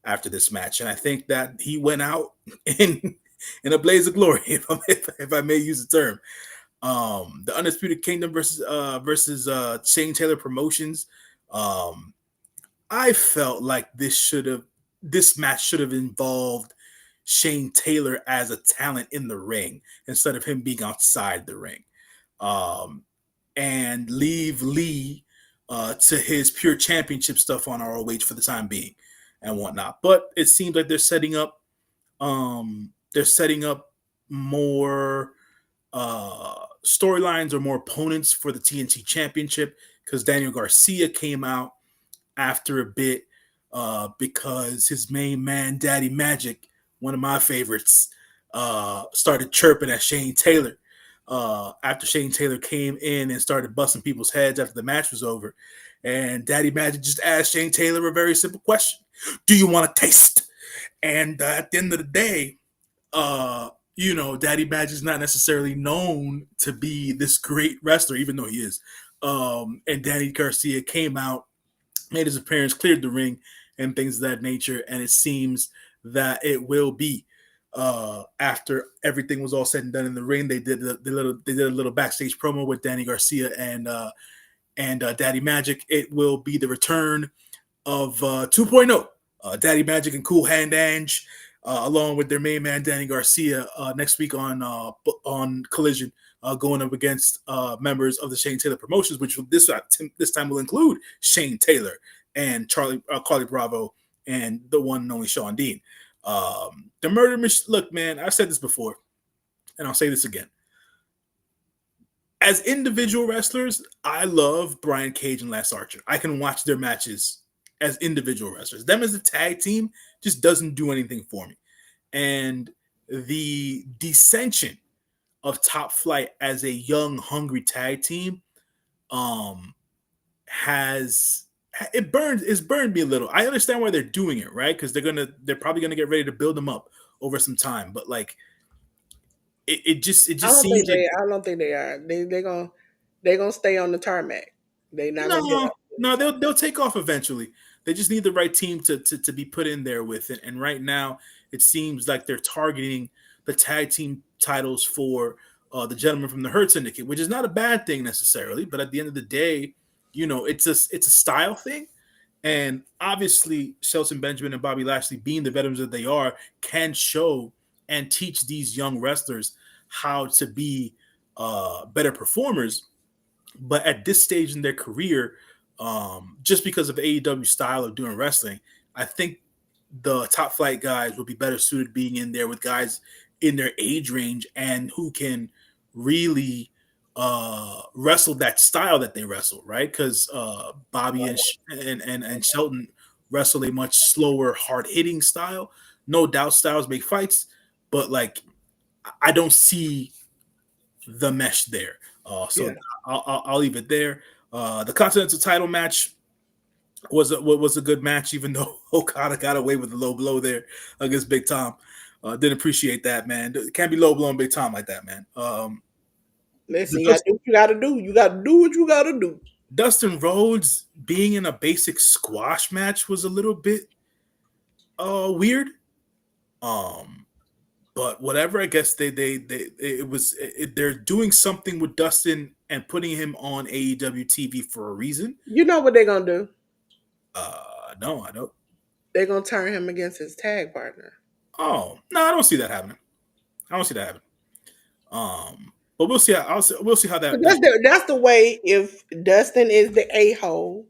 after this match. And I think that he went out in a blaze of glory, if I may use the term. The Undisputed Kingdom versus Shane Taylor Promotions. Um, I felt like this match should have involved Shane Taylor as a talent in the ring instead of him being outside the ring, um, and leave Lee to his pure championship stuff on ROH for the time being and whatnot. But it seems like they're setting up more storylines or more opponents for the TNT Championship because Daniel Garcia came out after a bit because his main man, Daddy Magic, one of my favorites, started chirping at Shane Taylor after Shane Taylor came in and started busting people's heads after the match was over. And Daddy Magic just asked Shane Taylor a very simple question: "Do you want to taste?" And at the end of the day, Daddy Badge is not necessarily known to be this great wrestler, even though he is. And Danny Garcia came out, made his appearance, cleared the ring, and things of that nature. And it seems that it will be after everything was all said and done in the ring. They did a little backstage promo with Danny Garcia and Daddy Magic. It will be the return of 2.0, Daddy Magic and Cool Hand Ange, along with their main man Danny Garcia next week on Collision, going up against members of the Shane Taylor Promotions, which this time will include Shane Taylor and Carly Bravo and the one and only Sean Dean. The Murder Machine. Look, man, I've said this before, and I'll say this again. As individual wrestlers, I love Brian Cage and Lance Archer. I can watch their matches as individual wrestlers. Them as a tag team just doesn't do anything for me. And the dissension of Top Flight as a young, hungry tag team has it's burned me a little. I understand why they're doing it, right? Because they're probably gonna get ready to build them up over some time. But like it just seems like I don't think they are. They gonna stay on the tarmac. They not gonna get no, up in the no, top. they'll take off eventually. They just need the right team to be put in there with it. And right now, it seems like they're targeting the tag team titles for the gentleman from the Hurt Syndicate, which is not a bad thing necessarily. But at the end of the day, it's a style thing. And obviously, Shelton Benjamin and Bobby Lashley, being the veterans that they are, can show and teach these young wrestlers how to be better performers. But at this stage in their career, just because of AEW style of doing wrestling, I think the Top Flight guys will be better suited being in there with guys in their age range and who can really wrestle that style that they wrestle, right? Because Bobby and Shelton wrestle a much slower, hard hitting style. No doubt, styles make fights, but like I don't see the mesh there. So Yeah. I'll leave it there. The Continental title match was a good match, even though Okada got away with a low blow there against Big Tom. Didn't appreciate that, man. It can't be low blowing Big Tom like that, man. Listen, The you gotta do what you gotta do. You gotta do what you gotta do. Dustin Rhodes being in a basic squash match was a little bit weird. Um, but whatever. I guess they're doing something with Dustin and putting him on AEW TV for a reason. You know what they're gonna do? No, I don't. They're gonna turn him against his tag partner. Oh no, I don't see that happening. I don't see that happening. But we'll see. We'll see how But that. that's the way. If Dustin is the a-hole,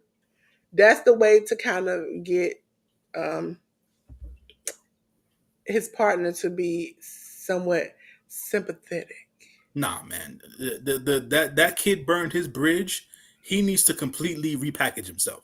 that's the way to kind of get um, his partner to be somewhat sympathetic. Nah, man. That kid burned his bridge. He needs to completely repackage himself.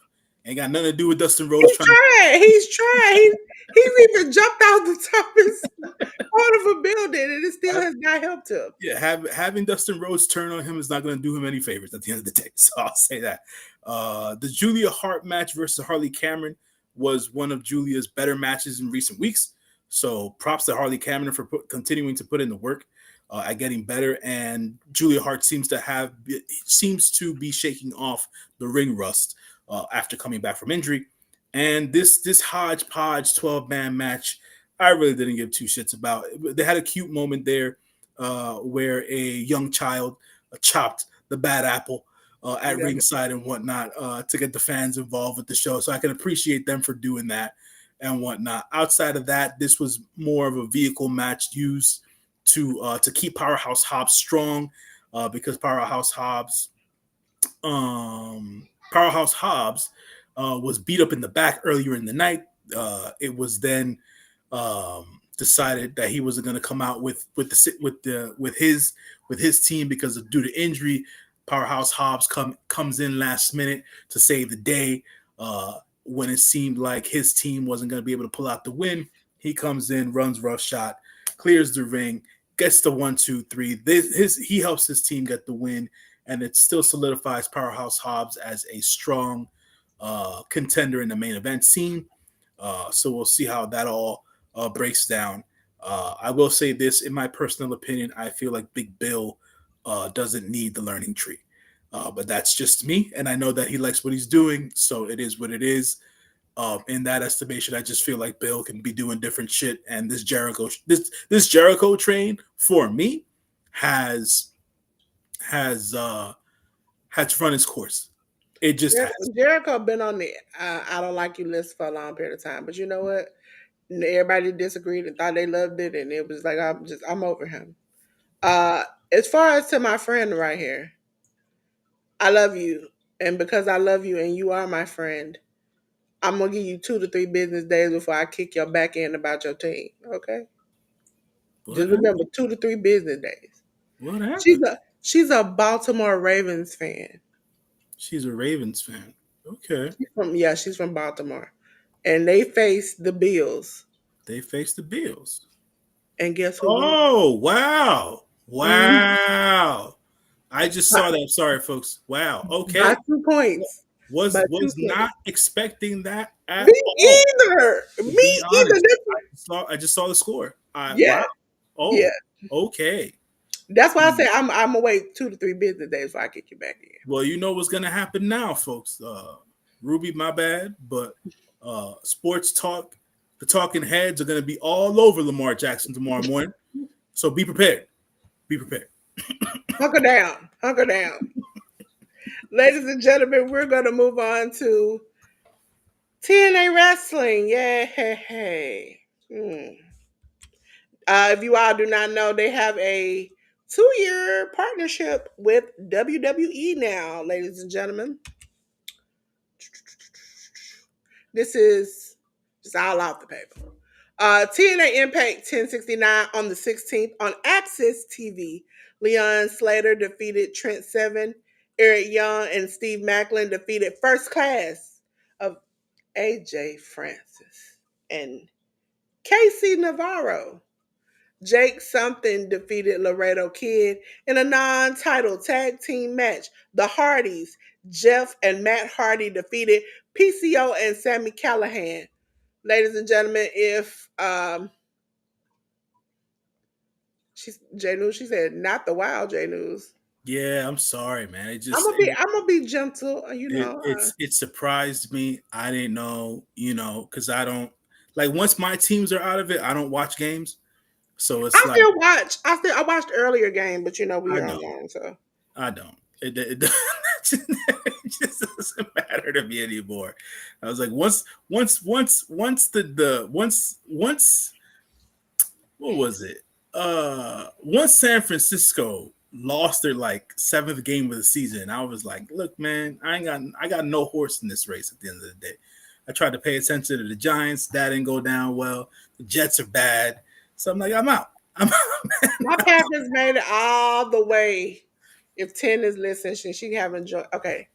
Ain't got nothing to do with Dustin Rhodes He's trying to. trying. He's trying. He's even jumped out the toughest part of a building, and it still has not helped him. Yeah, having Dustin Rhodes turn on him is not going to do him any favors at the end of the day. So I'll say that. The Julia Hart match versus Harley Cameron was one of Julia's better matches in recent weeks. So props to Harley Cameron for continuing to put in the work at getting better. And Julia Hart seems to be shaking off the ring rust after coming back from injury. And this hodgepodge 12-man match, I really didn't give two shits about. They had a cute moment there where a young child chopped the bad apple at Yeah. ringside and whatnot to get the fans involved with the show. So I can appreciate them for doing that and whatnot. Outside of that, this was more of a vehicle match used to keep Powerhouse Hobbs strong because Powerhouse Hobbs was beat up in the back earlier in the night. It was then decided that he wasn't going to come out with his team because of due to injury. Powerhouse Hobbs comes in last minute to save the day. When it seemed like his team wasn't going to be able to pull out the win, he comes in, runs roughshod, clears the ring, gets the 1, 2, 3. He helps his team get the win, and it still solidifies Powerhouse Hobbs as a strong contender in the main event scene. So we'll see how that all breaks down. I will say this, in my personal opinion, I feel like Big Bill doesn't need the learning tree. But that's just me, and I know that he likes what he's doing, so it is what it is. In that estimation, I just feel like Bill can be doing different shit, and this Jericho train for me has has uh, has run its course. It just has. Jericho been on the I don't like you list for a long period of time, but you know what? Everybody disagreed and thought they loved it, and it was like I'm over him. Uh, as far as to my friend right here, I love you, and because I love you and you are my friend, I'm gonna give you 2 to 3 business days before I kick your back end about your team. Okay, What just remember happened? 2 to 3 business days. What She's happened? a Baltimore Ravens fan. She's a Ravens fan. Okay. She's from Baltimore, and they face the Bills. They face the Bills. And guess who won? Oh, wow. Mhm. Wow. I just By, saw that. Sorry, folks. Wow. by Okay. 2 points. By two Was not points. expecting that Me at all. either. To Me be either. honest, I just saw the score. Yeah, Wow. yeah. Oh, okay. That's why I say I'm gonna wait 2 to 3 business days before I kick you back in. Well, you know what's gonna happen now, folks. Ruby, my bad, but sports talk, the talking heads are gonna be all over Lamar Jackson tomorrow morning. So be prepared. Be prepared. Hunker down. Hunker down. Ladies and gentlemen, we're gonna move on to TNA Wrestling. Yeah, hey, hey. If you all do not know, they have a 2-year partnership with WWE now, ladies and gentlemen. This is just all off the paper. TNA Impact 1069 on the 16th on Access TV. Leon Slater defeated Trent Seven. Eric Young and Steve Macklin defeated First Class of AJ Francis and Casey Navarro. Jake Something defeated Laredo Kid in a non-title tag team match. The Hardys, Jeff and Matt Hardy defeated PCO and Sammy Callahan. Ladies and gentlemen, if she's J News, she said not the wild J News. Yeah, I'm sorry, man. I'm gonna be gentle, you know. It surprised me. I didn't know, because I don't like once my teams are out of it, I don't watch games. So it's I like still watch. I watched earlier game, but you know we I are don't. online, so I don't. It just doesn't matter to me anymore. I was like, once what was it? Once San Francisco lost their like seventh game of the season, I was like, look, man, I got no horse in this race at the end of the day. I tried to pay attention to the Giants, that didn't go down well. The Jets are bad. So I'm like, I'm out. I'm out. my Packers made it all the way. If 10 is listening, she haven't joined. Okay,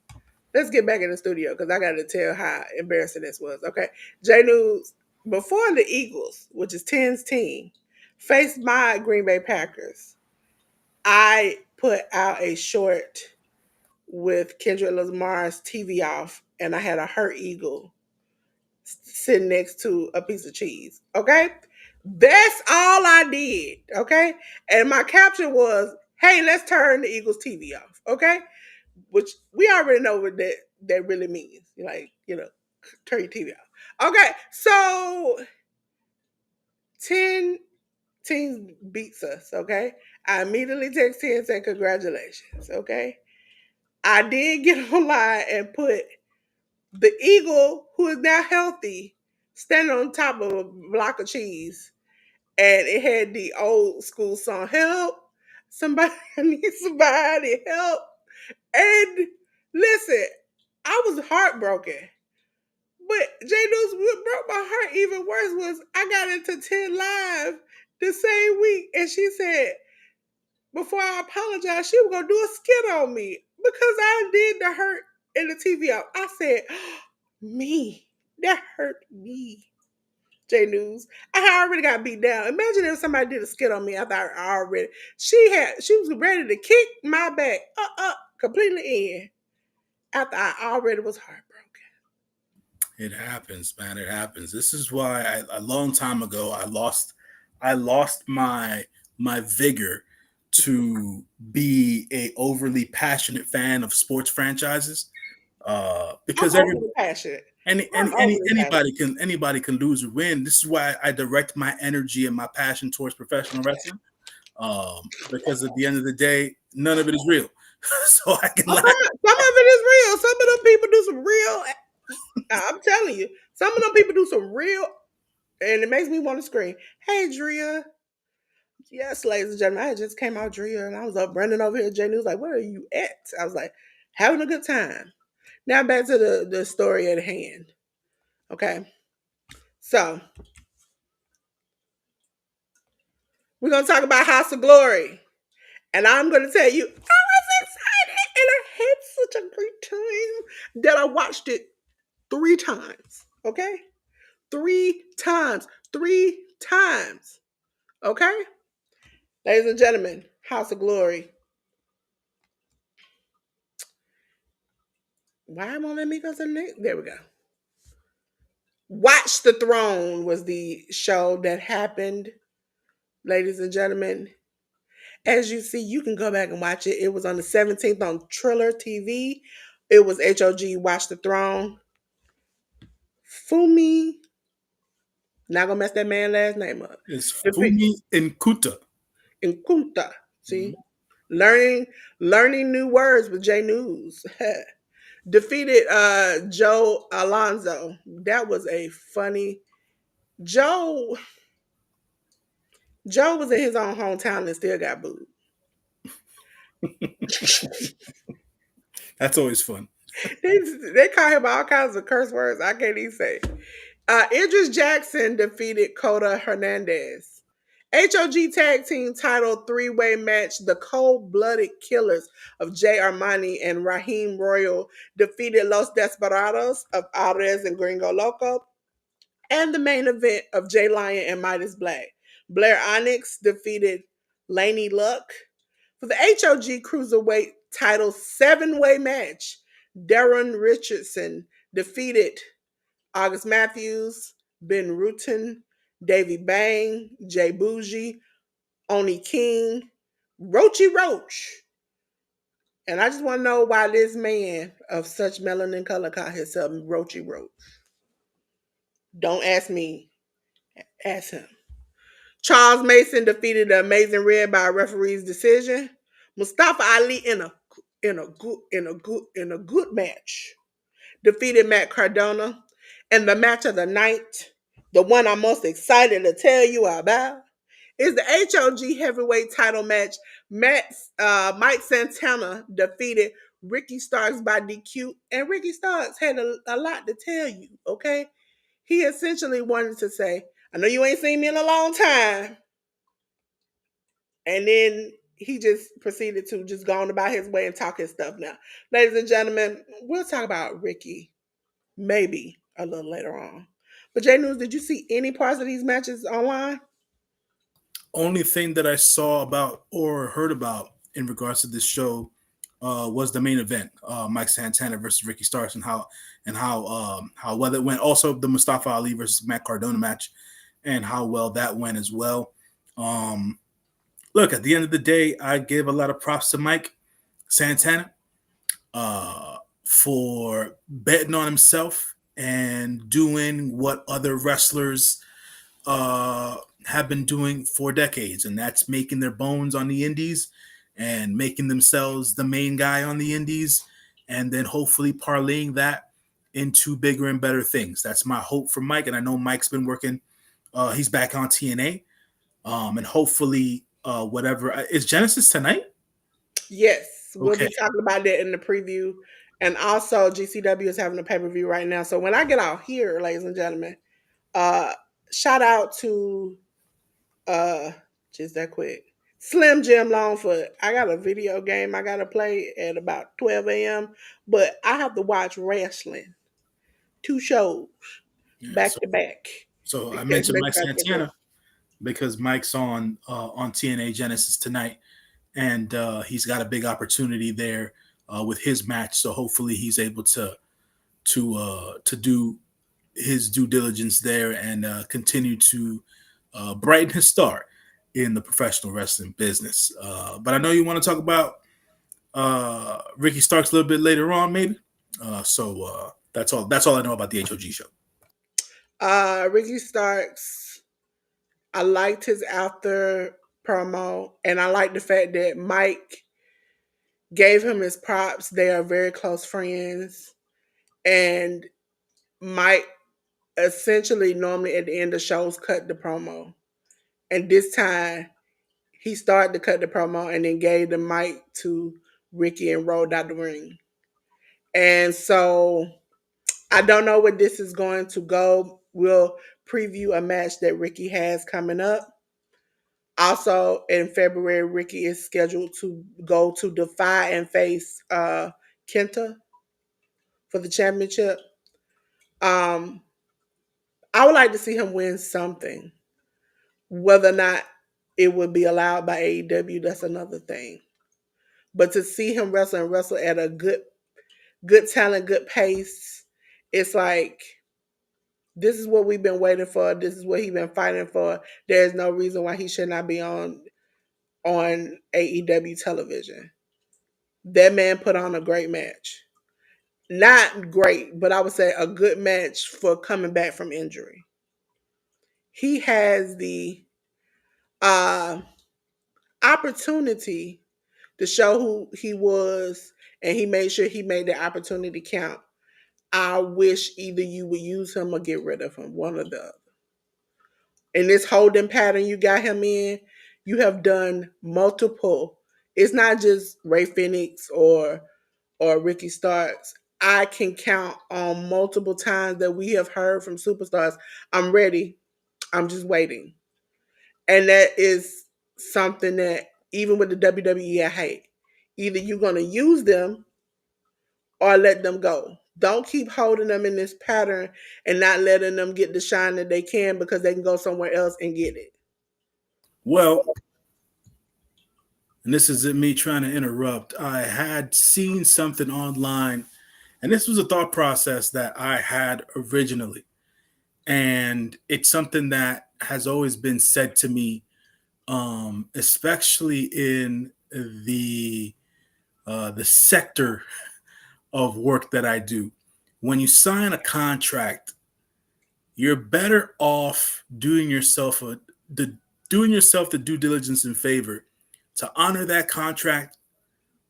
let's get back in the studio because I got to tell how embarrassing this was. Okay, J News, before the Eagles, which is 10's team, faced my Green Bay Packers, I put out a short with Kendrick Lamar's TV off, and I had a hurt eagle sitting next to a piece of cheese. Okay, that's all I did. Okay, and my caption was, "Hey, let's turn the Eagles TV off." Okay, which we already know what that really means. Like, turn your TV off. Okay, so 10 team beats us, okay? I immediately text T and said congratulations, okay? I did get online and put the eagle, who is now healthy, standing on top of a block of cheese. And it had the old school song, Help, somebody, I need somebody, help. And listen, I was heartbroken. But J News, what broke my heart even worse was I got into 10 Live the same week, and she said, before I apologized, she was gonna do a skit on me because I did the hurt in the TV out. I said, me, that hurt me. J News. I had already got beat down. Imagine if somebody did a skit on me after I already. She was ready to kick my back completely in after I already was heartbroken. It happens, man. It happens. This is why a long time ago I lost my vigor to be a overly passionate fan of sports franchises. I'm Because overly passionate. I'm overly passionate. anybody can lose or win. This is why I direct my energy and my passion towards professional wrestling. Because at the end of the day, none of it is real. So I can Oh, laugh. some of it is real. Some of them people do some real. I'm telling you, some of them people do some real, and it makes me want to scream. Hey, Drea. Yes, ladies and gentlemen, I just came out Drea, and I was up running over here. Jay News like, where are you at? I was like, having a good time. Now back to the story at hand. Okay, so we're gonna talk about House of Glory, and I'm gonna tell you, I was excited, and I had such a great time that I watched it 3 times. Okay, 3 times, 3 times. Okay, ladies and gentlemen, House of Glory. Why won't let me go to the next? There we go. Watch the Throne was the show that happened, ladies and gentlemen. As you see, you can go back and watch it. It was on the 17th on Triller TV. It was HOG Watch the Throne. Fumi, not gonna mess that man last name up. It's Defe- Fumi Nkuta. in Kunta. See? Learning learning new words with J News. Defeated Joe Alonzo. That was a funny Joe. Joe was in his own hometown and still got booed. That's always fun. They call him all kinds of curse words I can't even say. Idris Jackson defeated Coda Hernandez. HOG Tag Team Title 3-way match. The Cold Blooded Killers of Jay Armani and Raheem Royal defeated Los Desperados of Ares and Gringo Loco. And the main event of Jay Lyon and Midas Black. Blair Onyx defeated Laney Luck. For the HOG Cruiserweight title 7-way match, Darren Richardson defeated August Matthews, Ben Rutten, Davey Bang, Jay Bougie, Oni King, Roachy Roach. And I just want to know why this man of such melanin color called himself Roachy Roach. Don't ask me, ask him. Charles Mason defeated the Amazing Red by a referee's decision. Mustafa Ali in a good match defeated Matt Cardona. And the match of the night, the one I'm most excited to tell you about, is the HOG heavyweight title match. Mike Santana defeated Ricky Starks by DQ, and Ricky Starks had a lot to tell you. Okay, he essentially wanted to say, "I know you ain't seen me in a long time," and then he just proceeded to just go on about his way and talk his stuff. Now, ladies and gentlemen, we'll talk about Ricky maybe a little later on. But J News, did you see any parts of these matches online? Only thing that I saw about or heard about in regards to this show was the main event, Mike Santana versus Ricky Starks, and how well it went. Also, the Mustafa Ali versus Matt Cardona match, and how well that went as well. Um, Look, at the end of the day, I give a lot of props to Mike Santana for betting on himself and doing what other wrestlers have been doing for decades, and that's making their bones on the indies and making themselves the main guy on the indies, and then hopefully parlaying that into bigger and better things. That's my hope for Mike, and I know Mike's been working. He's back on TNA, and hopefully, whatever is Genesis tonight. Yes, we'll Okay, be talking about that in the preview. And also GCW is having a pay-per-view right now. So when I get out here, ladies and gentlemen, uh shout out to uh just that quick. Slim Jim Longfoot. I got a video game I gotta play at about 12 a.m. But I have to watch wrestling. Two shows yeah. back So, to back. so I Because mentioned they Mike got to do. Santana because Mike's on TNA Genesis tonight, and he's got a big opportunity there with his match. So hopefully he's able to do his due diligence there and continue to brighten his star in the professional wrestling business. But I know you want to talk about Ricky Starks a little bit later on, maybe. That's all. That's all I know about the HOG show. Ricky Starks, I liked his after promo, and I like the fact that Mike gave him his props. They are very close friends, and Mike essentially normally at the end of shows cut the promo, and this time he started to cut the promo and then gave the mic to Ricky and rolled out the ring. And so I don't know where this is going to go. We'll preview a match that Ricky has coming up. Also in February, Ricky is scheduled to go to Defy and face Kenta for the championship. Um, I would like to see him win something. Whether or not it would be allowed by AEW, that's another thing. But to see him wrestle and wrestle at a good talent, good pace, it's like this is what we've been waiting for. This is what he's been fighting for. There's no reason why he should not be on AEW television. That man put on a great match. Not great, but I would say a good match for coming back from injury. He has the uh, opportunity to show who he was, and he made sure he made the opportunity count. I wish either you would use him or get rid of him, one or the other. In this holding pattern you got him in, you have done multiple. It's not just Ray Phoenix or Ricky Starks. I can count on multiple times that we have heard from superstars, I'm ready. I'm just waiting. And that is something that even with the WWE, I hate. Either you're going to use them or let them go. Don't keep holding them in this pattern and not letting them get the shine that they can because they can go somewhere else and get it. Well, and this isn't me trying to interrupt. I had seen something online, and this was a thought process that I had originally. And it's something that has always been said to me, especially in the sector of work that I do. When you sign a contract, you're better off the doing yourself the due diligence and favor to honor that contract,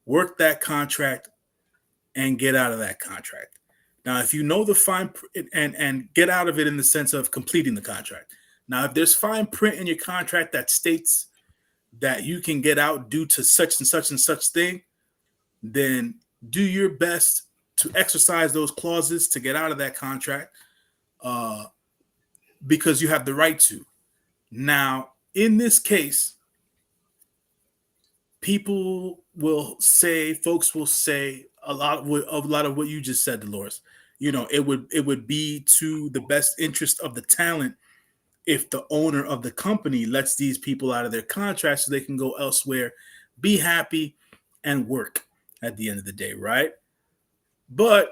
work that contract, and get out of that contract. Now, if you know the fine and get out of it in the sense of completing the contract. Now, if there's fine print in your contract that states that you can get out due to such and such thing, then do your best to exercise those clauses to get out of that contract uh, because you have the right to. Now, in this case, folks will say a lot of what you just said, Dolores. You know, it would be to the best interest of the talent if the owner of the company lets these people out of their contracts so they can go elsewhere, be happy, and work at the end of the day, right? But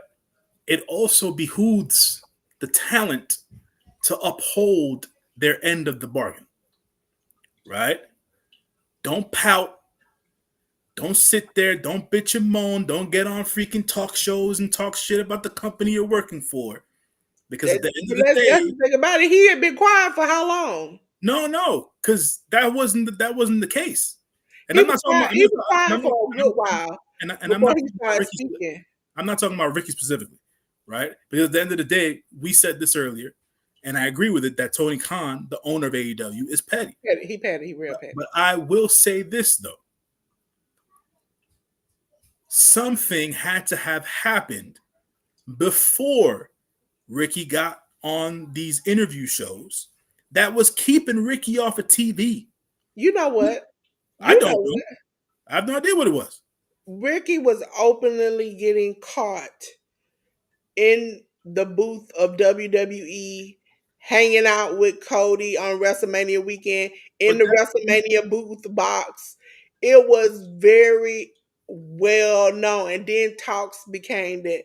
it also behooves the talent to uphold their end of the bargain, right? Don't pout. Don't sit there. Don't bitch and moan. Don't get on freaking talk shows and talk shit about the company you're working for. Because at the end of the That's day, the thing about it. He had been quiet for how long? No, because that wasn't the case. And He I'm was not talking quiet. about. He was quiet for a good I'm, while and I'm before not he talking about started Ricky. speaking. I'm not talking about Ricky specifically, right? Because at the end of the day, we said this earlier, and I agree with it that Tony Khan, the owner of AEW, is petty. He petty. He real petty. But I will say this though: something had to have happened before Ricky got on these interview shows that was keeping Ricky off of TV. You know what? I You don't know know. what? I have no idea what it was. Ricky was openly getting caught in the booth of WWE, hanging out with Cody on WrestleMania weekend in But the that, WrestleMania booth box. It was very well known. And then talks became that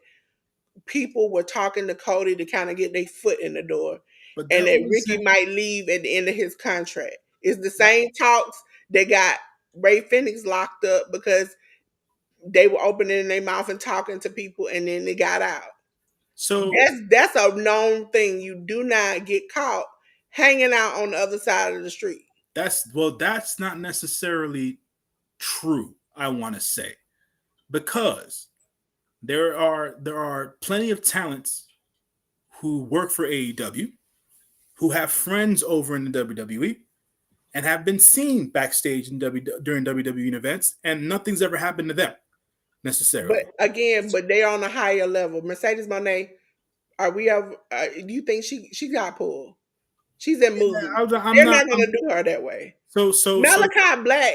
people were talking to Cody to kind of get their foot in the door but and that that Ricky wasn't might leave at the end of his contract. It's the that. same talks that got Ray Phoenix locked up because they were opening their mouth and talking to people and then they got out. So That's a known thing. You do not get caught hanging out on the other side of the street. that's not necessarily true. I want to say because there are plenty of talents who work for AEW who have friends over in the WWE and have been seen backstage during WWE events, and nothing's ever happened to them But necessarily. again, but they're on a higher level. Mercedes Monet, are we ever? Do you think she got pulled? She's in Yeah, movies. I'm They're not. not gonna do her that way. So Malachi Black,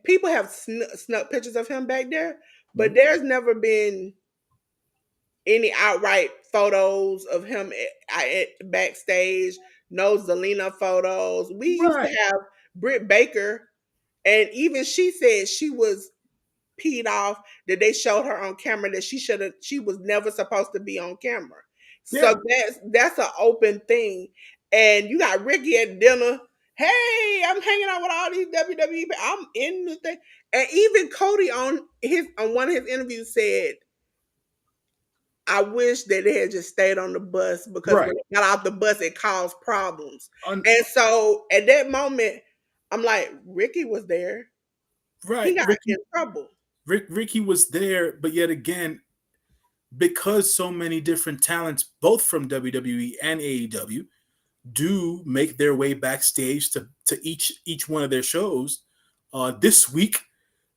people have snuck pictures of him back there, but Mhm. there's never been any outright photos of him backstage. No Zelina photos. We used to Right. have Britt Baker, and even she said she was peed off that they showed her on camera that she was never supposed to be on camera. So Yeah. that's an open thing. And you got Ricky at dinner. Hey, I'm hanging out with all these WWE. I'm in the thing. And even Cody on one of his interviews said, I wish that they had just stayed on the bus because Right. when they got off the bus, it caused problems. Un- And so at that moment, I'm like, Ricky was there. He right. got in trouble. Ricky was there, but yet again, because so many different talents, both from WWE and AEW, do make their way backstage to each one of their shows. This week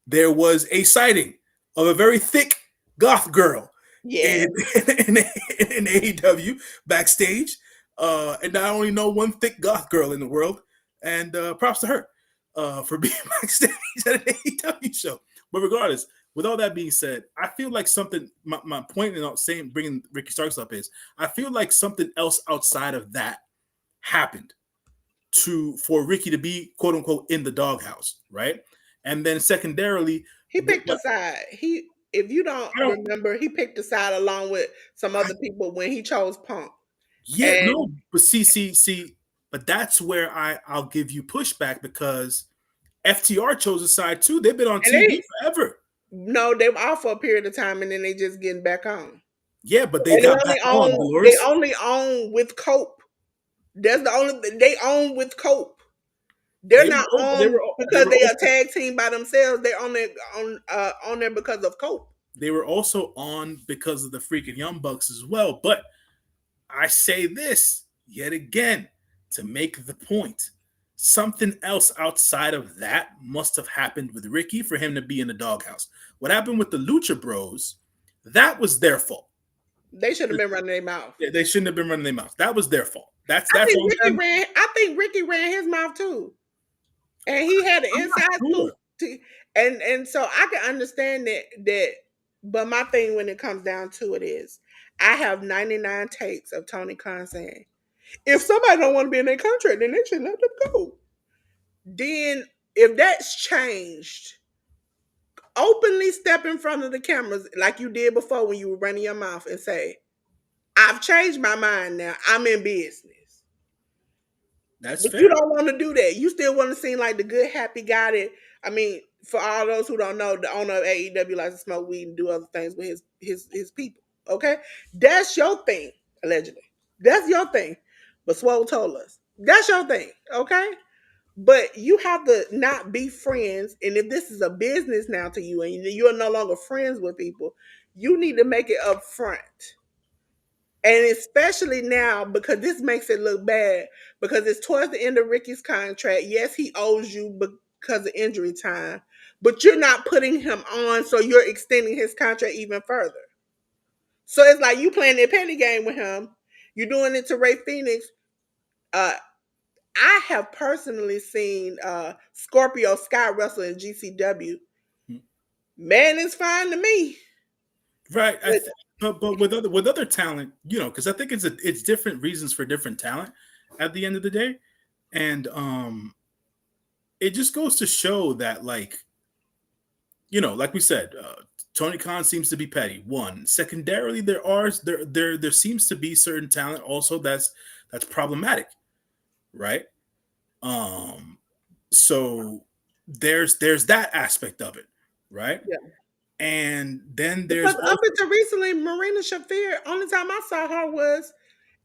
there was a sighting of a very thick goth girl Yeah. in in, in AEW backstage, and I only know one thick goth girl in the world, and props to her for being backstage at an AEW show. But regardless, with all that being said, I feel like something. My point in saying bringing Ricky Starks up is I feel like something else outside of that happened to for Ricky to be quote unquote in the doghouse, right? And then secondarily, He picked a what side. If you don't I don't, remember, he picked a side along with some I, other people when he chose Punk. yeah, And no, but see, but that's where I'll give you pushback because FTR chose a side too. They've been on and TV they forever. no, they were off for a period of time, and then they just getting back on. Yeah, but they And got back on they Dolores. only own with Cope. That's the only they own with Cope. They're They not were al- on they because were they are also tag team by themselves. They're on there because of Cope. they were also on because of the freaking Young Bucks as well. But I say this yet again to make the point. Something else outside of that must have happened with Ricky for him to be in the doghouse. What happened with the Lucha Bros, that was their fault. They should have been running their mouth. They shouldn't have been running their mouth. That was their fault. That's on them. I think Ricky ran his mouth too. And he had an I'm not inside scoop sure. to, and so I can understand that but my thing when it comes down to it is I have 99 tapes of Tony Khan saying, if somebody don't want to be in their contract, then they should let them go. Then if that's changed, openly step in front of the cameras like you did before when you were running your mouth and say, I've changed my mind now. I'm in business. That's But you fair. don't want to do that. You still want to seem like the good, happy guy that, I mean, for all those who don't know, the owner of AEW likes to smoke weed and do other things with his people. Okay? That's your thing, allegedly. That's your thing. But Swole told us. That's your thing, okay? But you have to not be friends. And if this is a business now to you and you're no longer friends with people, you need to make it up front. And especially now, because this makes it look bad, because it's towards the end of Ricky's contract. Yes, he owes you because of injury time, but you're not putting him on, so you're extending his contract even further. So it's like you playing that petty game with him. You're doing it to Ray Phoenix. Uh, I have personally seen Scorpio Sky wrestle in GCW. Man, it's fine to me. Right. But But with other talent, because I think it's different reasons for different talent at the end of the day, and it just goes to show that, like, like we said, Tony Khan seems to be petty. One, secondarily, there seems to be certain talent also that's problematic, right? Um, so there's that aspect of it, right? yeah, And then because there's up also. until recently, Marina Shafir, only time I saw her was,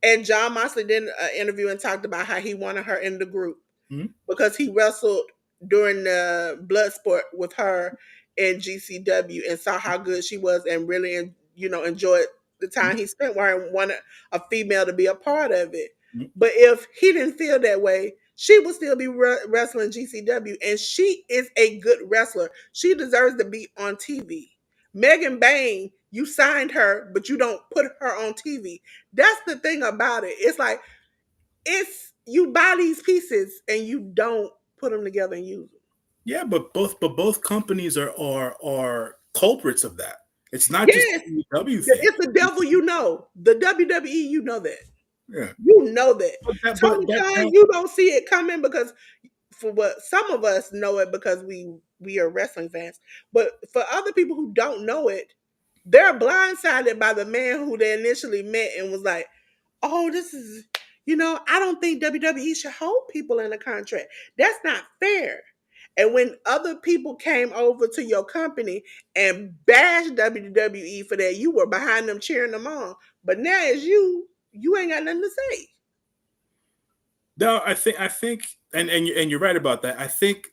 and John Moxley did an interview and talked about how he wanted her in the group Mhm, because he wrestled during the blood sport with her in GCW and saw how good she was and really, enjoyed the time mhm, he spent with her and wanted a female to be a part of it. mhm. But if he didn't feel that way, she would still be wrestling GCW, and she is a good wrestler. She deserves to be on TV. Megan Bain, you signed her, but you don't put her on TV. That's the thing about it. It's like it's you buy these pieces and you don't put them together and use them. Yeah, but both companies are culprits of that. It's not just Yes, the AEW thing. it's the devil you know. The WWE, you know that. Yeah, You know that. but that but Tony that, Khan, that you don't see it coming because for what some of us know it because we are wrestling fans. But for other people who don't know it, they're blindsided by the man who they initially met and was like, oh, this is, I don't think WWE should hold people in a contract. That's not fair. And when other people came over to your company and bashed WWE for that, you were behind them cheering them on. But now as you ain't got nothing to say. no, I think, and you're right about that. I think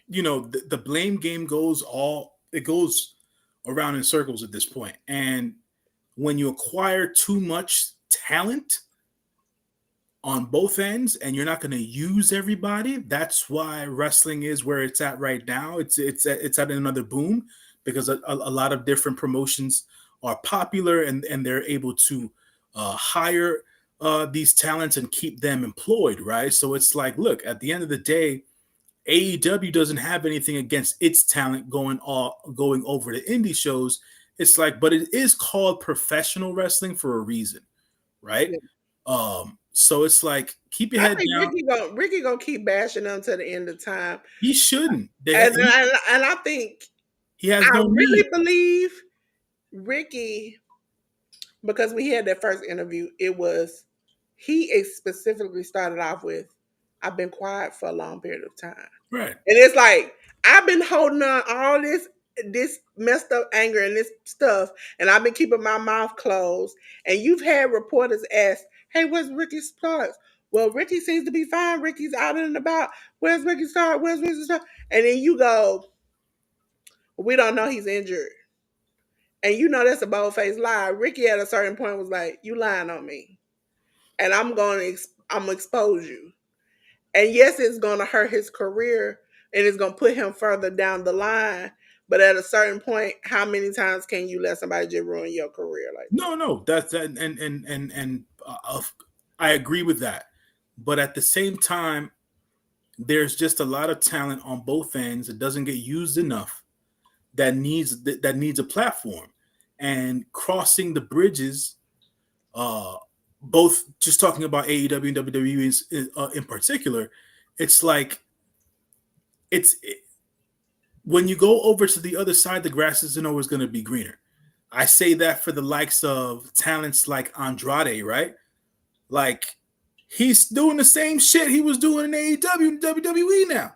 the blame game goes around in circles at this point, and when you acquire too much talent on both ends and you're not going to use everybody, that's why wrestling is where it's at right now. It's at another boom because a lot of different promotions are popular, and they're able to hire these talents and keep them employed, right? So it's like, look, at the end of the day, AEW doesn't have anything against its talent going over to indie shows. It's like, but it is called professional wrestling for a reason, right? Yeah. So it's like, keep your I head think down. Ricky gonna keep bashing them to the end of time. He shouldn't. And and I think He has I no need. really believe Ricky, because we had that first interview, it was he specifically started off with, I've been quiet for a long period of time. Right. And it's like I've been holding on all this messed up anger and this stuff, and I've been keeping my mouth closed. And you've had reporters ask, "Hey, where's Ricky Starks?" Well, Ricky seems to be fine. Ricky's out and about. Where's Ricky Starks? Where's Ricky Starks? And then you go, we don't know he's injured. And you know that's a bold faced lie. Ricky at a certain point was like, "You lying on me, and I'm gonna expose you." And yes, it's gonna hurt his career and it's gonna put him further down the line. But at a certain point, how many times can you let somebody just ruin your career like that? No, no, that's that, and I agree with that. But at the same time, there's just a lot of talent on both ends that doesn't get used enough. That needs a platform, and crossing the bridges. Uh, Both, just talking about AEW and WWE in particular, it's like it's when you go over to the other side, the grass isn't always going to be greener. I say that for the likes of talents like Andrade, right? Like, he's doing the same shit he was doing in AEW and WWE now.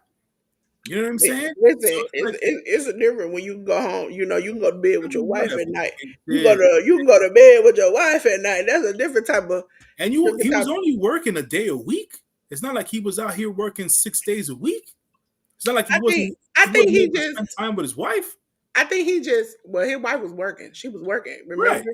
You know what I'm saying? So Listen, it's like, it's a different when you go home. You can go to bed with your wife whatever. at night. Yeah. You can go to bed with your wife at night. That's a different type of And he different was type. only working a day a week. It's not like he was out here working 6 days a week. It's not like he I think wasn't I he think wasn't he able to just spend time with his wife. I think he just well, his wife was working. She was working. Right. Remember,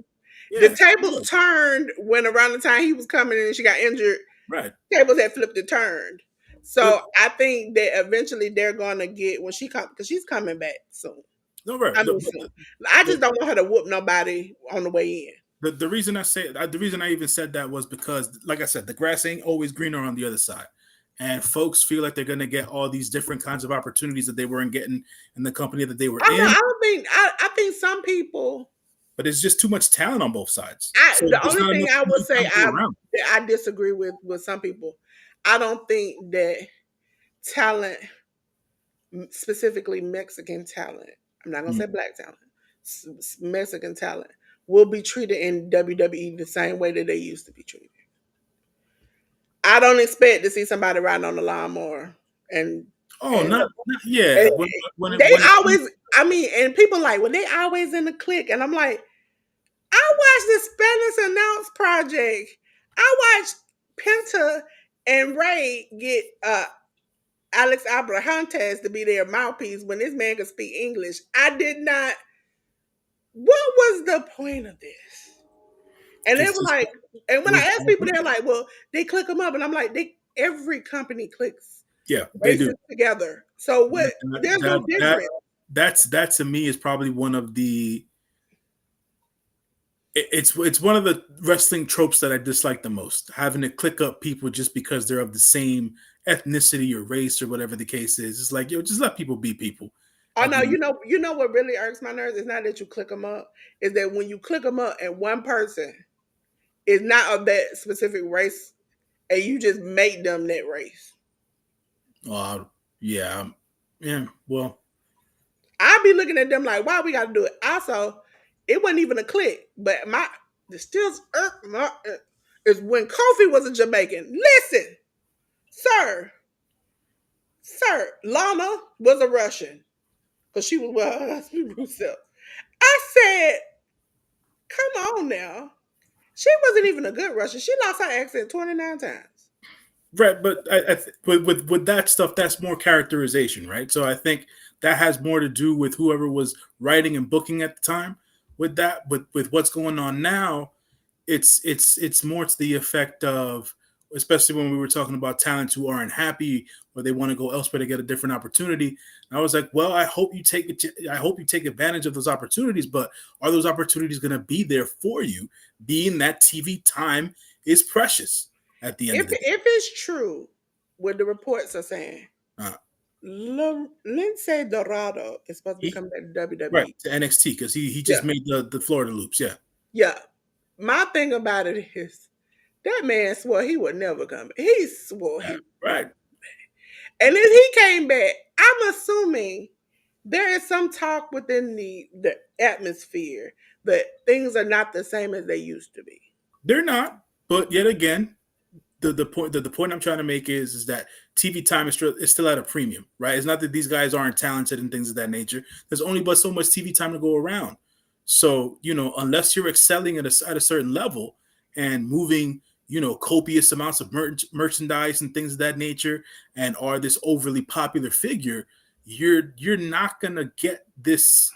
the Yeah. He tables was. turned when around the time he was coming and she got injured. Right. Tables had flipped and turned. But So I think that eventually they're gonna get when she comes because she's coming back soon. no, right. I mean But soon. I the, just don't want her to whoop nobody on the way in. the reason I say the reason I even said that was because, like I said, the grass ain't always greener on the other side, and folks feel like they're gonna get all these different kinds of opportunities that they weren't getting in the company that they were Oh no, I in. don't think I think some people But it's just too much talent on both sides, I so the there's only not thing enough I would say time to go around. I disagree with some people. I don't think that talent, specifically Mexican talent, I'm not gonna Mm. say black talent, Mexican talent will be treated in WWE the same way that they used to be treated. I don't expect to see somebody riding on the lawnmower and Oh, and, not yeah. and they When it comes, always I mean and people like well they always in the clique and I'm like I watched the Spanish Announce Project. I watched Penta and Ray get Alex Abrahantes to be their mouthpiece when this man could speak English. I did not. What was the point of this? And they it's were just like, and it when I was asked people, they're like, well, they click them up, and I'm like, they every company clicks yeah, they do. races together. So what? That, There's no that that difference. that to me is probably one of the it's one of the wrestling tropes that I dislike the most. Having to click up people just because they're of the same ethnicity or race or whatever the case is. It's like, yo, just let people be people. Oh At no, the end. you know what really irks my nerves is not that you click them up, is that when you click them up and one person is not of that specific race, and you just make them that race. Uh, yeah, yeah. Well, I'd be looking at them like, why we got to do it? Also, it wasn't even a click, but the still is when Kofi was a Jamaican. Listen, sir, Lana was a Russian because she was with her husband herself. I said, come on now. She wasn't even a good Russian. She lost her accent 29 times. right, but with that stuff, that's more characterization, right? So I think that has more to do with whoever was writing and booking at the time. With that, with what's going on now, it's more to the effect of, especially when we were talking about talents who aren't happy or they want to go elsewhere to get a different opportunity. And I was like, well, I hope you take advantage of those opportunities, but are those opportunities going to be there for you, being that TV time is precious at the end of the day. If it's true, what the reports are saying, uh, Lindsay Dorado is supposed to be he, coming to right, WWE. to NXT, because he just Yeah, made the Florida loops. Yeah. yeah. My thing about it is that man swore he would never come. He swore he Right, would never. right. And then he came back. I'm assuming there is some talk within the atmosphere that things are not the same as they used to be. They're not, but yet again, the point I'm trying to make is that TV time is still at a premium, right? It's not that these guys aren't talented and things of that nature. There's only but so much TV time to go around. So unless you're excelling at a certain level and moving, copious amounts of merchandise and things of that nature, and are this overly popular figure, you're not gonna get this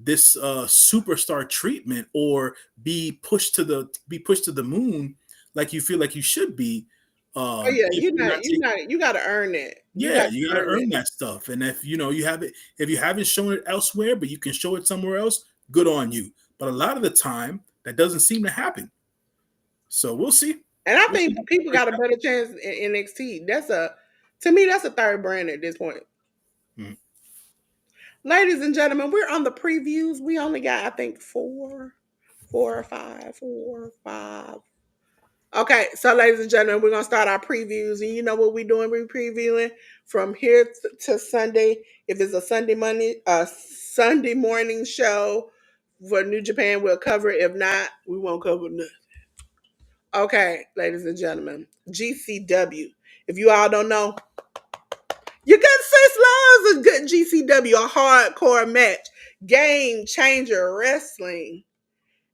superstar treatment or be pushed to the moon like you feel like you should be, Oh yeah, if you're not you're taking. not you gotta earn it. You Yeah, gotta you got to earn earn it. that stuff, and if you have it, if you haven't shown it elsewhere but you can show it somewhere else, good on you. But a lot of the time that doesn't seem to happen, so we'll see. And I We'll see think how it people breaks got a out. better chance in NXT. To me, that's a third brand at this point. Mhm. Ladies and gentlemen, we're on the previews. We only got, I think, four or five, 4 or 5. Okay, so ladies and gentlemen, we're gonna start our previews, and you know what we're doing? We're previewing from here to Sunday. If it's a Sunday morning show for New Japan, we'll cover it. If not, we won't cover nothing. Okay, ladies and gentlemen, GCW. If you all don't know, your good sis loves a good GCW, a hardcore match, game changer wrestling,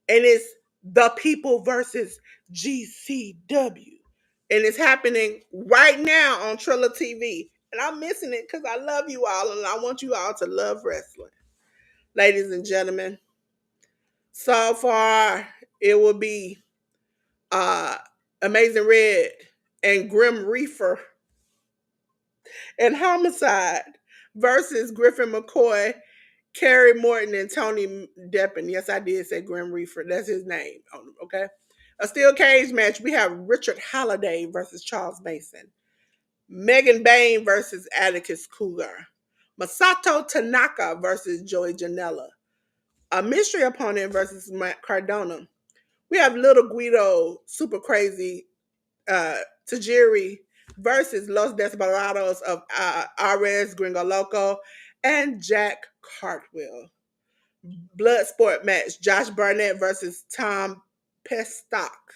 and it's the people versus GCW. And it's happening right now on Triller TV. And I'm missing it because I love you all and I want you all to love wrestling. Ladies and gentlemen, so far it will be uh Amazing Red and Grim Reaper and Homicide versus Griffin McCoy, Kerry Morton, and Tony Deppen. Yes, I did say Grim Reaper. That's his name. Okay. A steel cage match. We have Richard Halliday versus Charles Mason. Megan Bain versus Atticus Cougar. Masato Tanaka versus Joey Janela. A mystery opponent versus Matt Cardona. We have Little Guido, Super Crazy, Tajiri versus Los Desperados of Ares Gringo Loco and Jack Cartwheel. Bloodsport match, Josh Barnett versus Tom Pestock.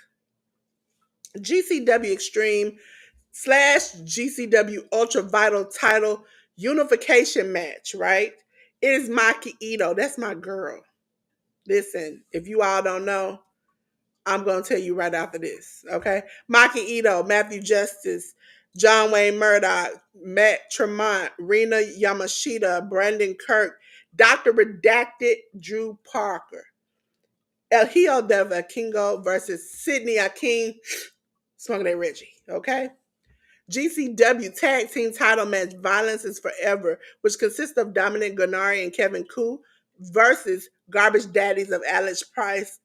GCW Extreme / GCW Ultra Vital title unification match, right? It is Maki Ito. That's my girl. Listen, if you all don't know, I'm going to tell you right after this, okay? Maki Ito, Matthew Justice, John Wayne Murdoch, Matt Tremont, Rena Yamashita, Brandon Kirk, Dr. Redacted, Drew Parker. El Hijo del Vikingo versus Sydney Akin, Smoking That Reggie, okay? GCW Tag Team Title Match Violence is Forever, which consists of Dominic Garnari and Kevin Koo versus Garbage Daddies of Alex Price,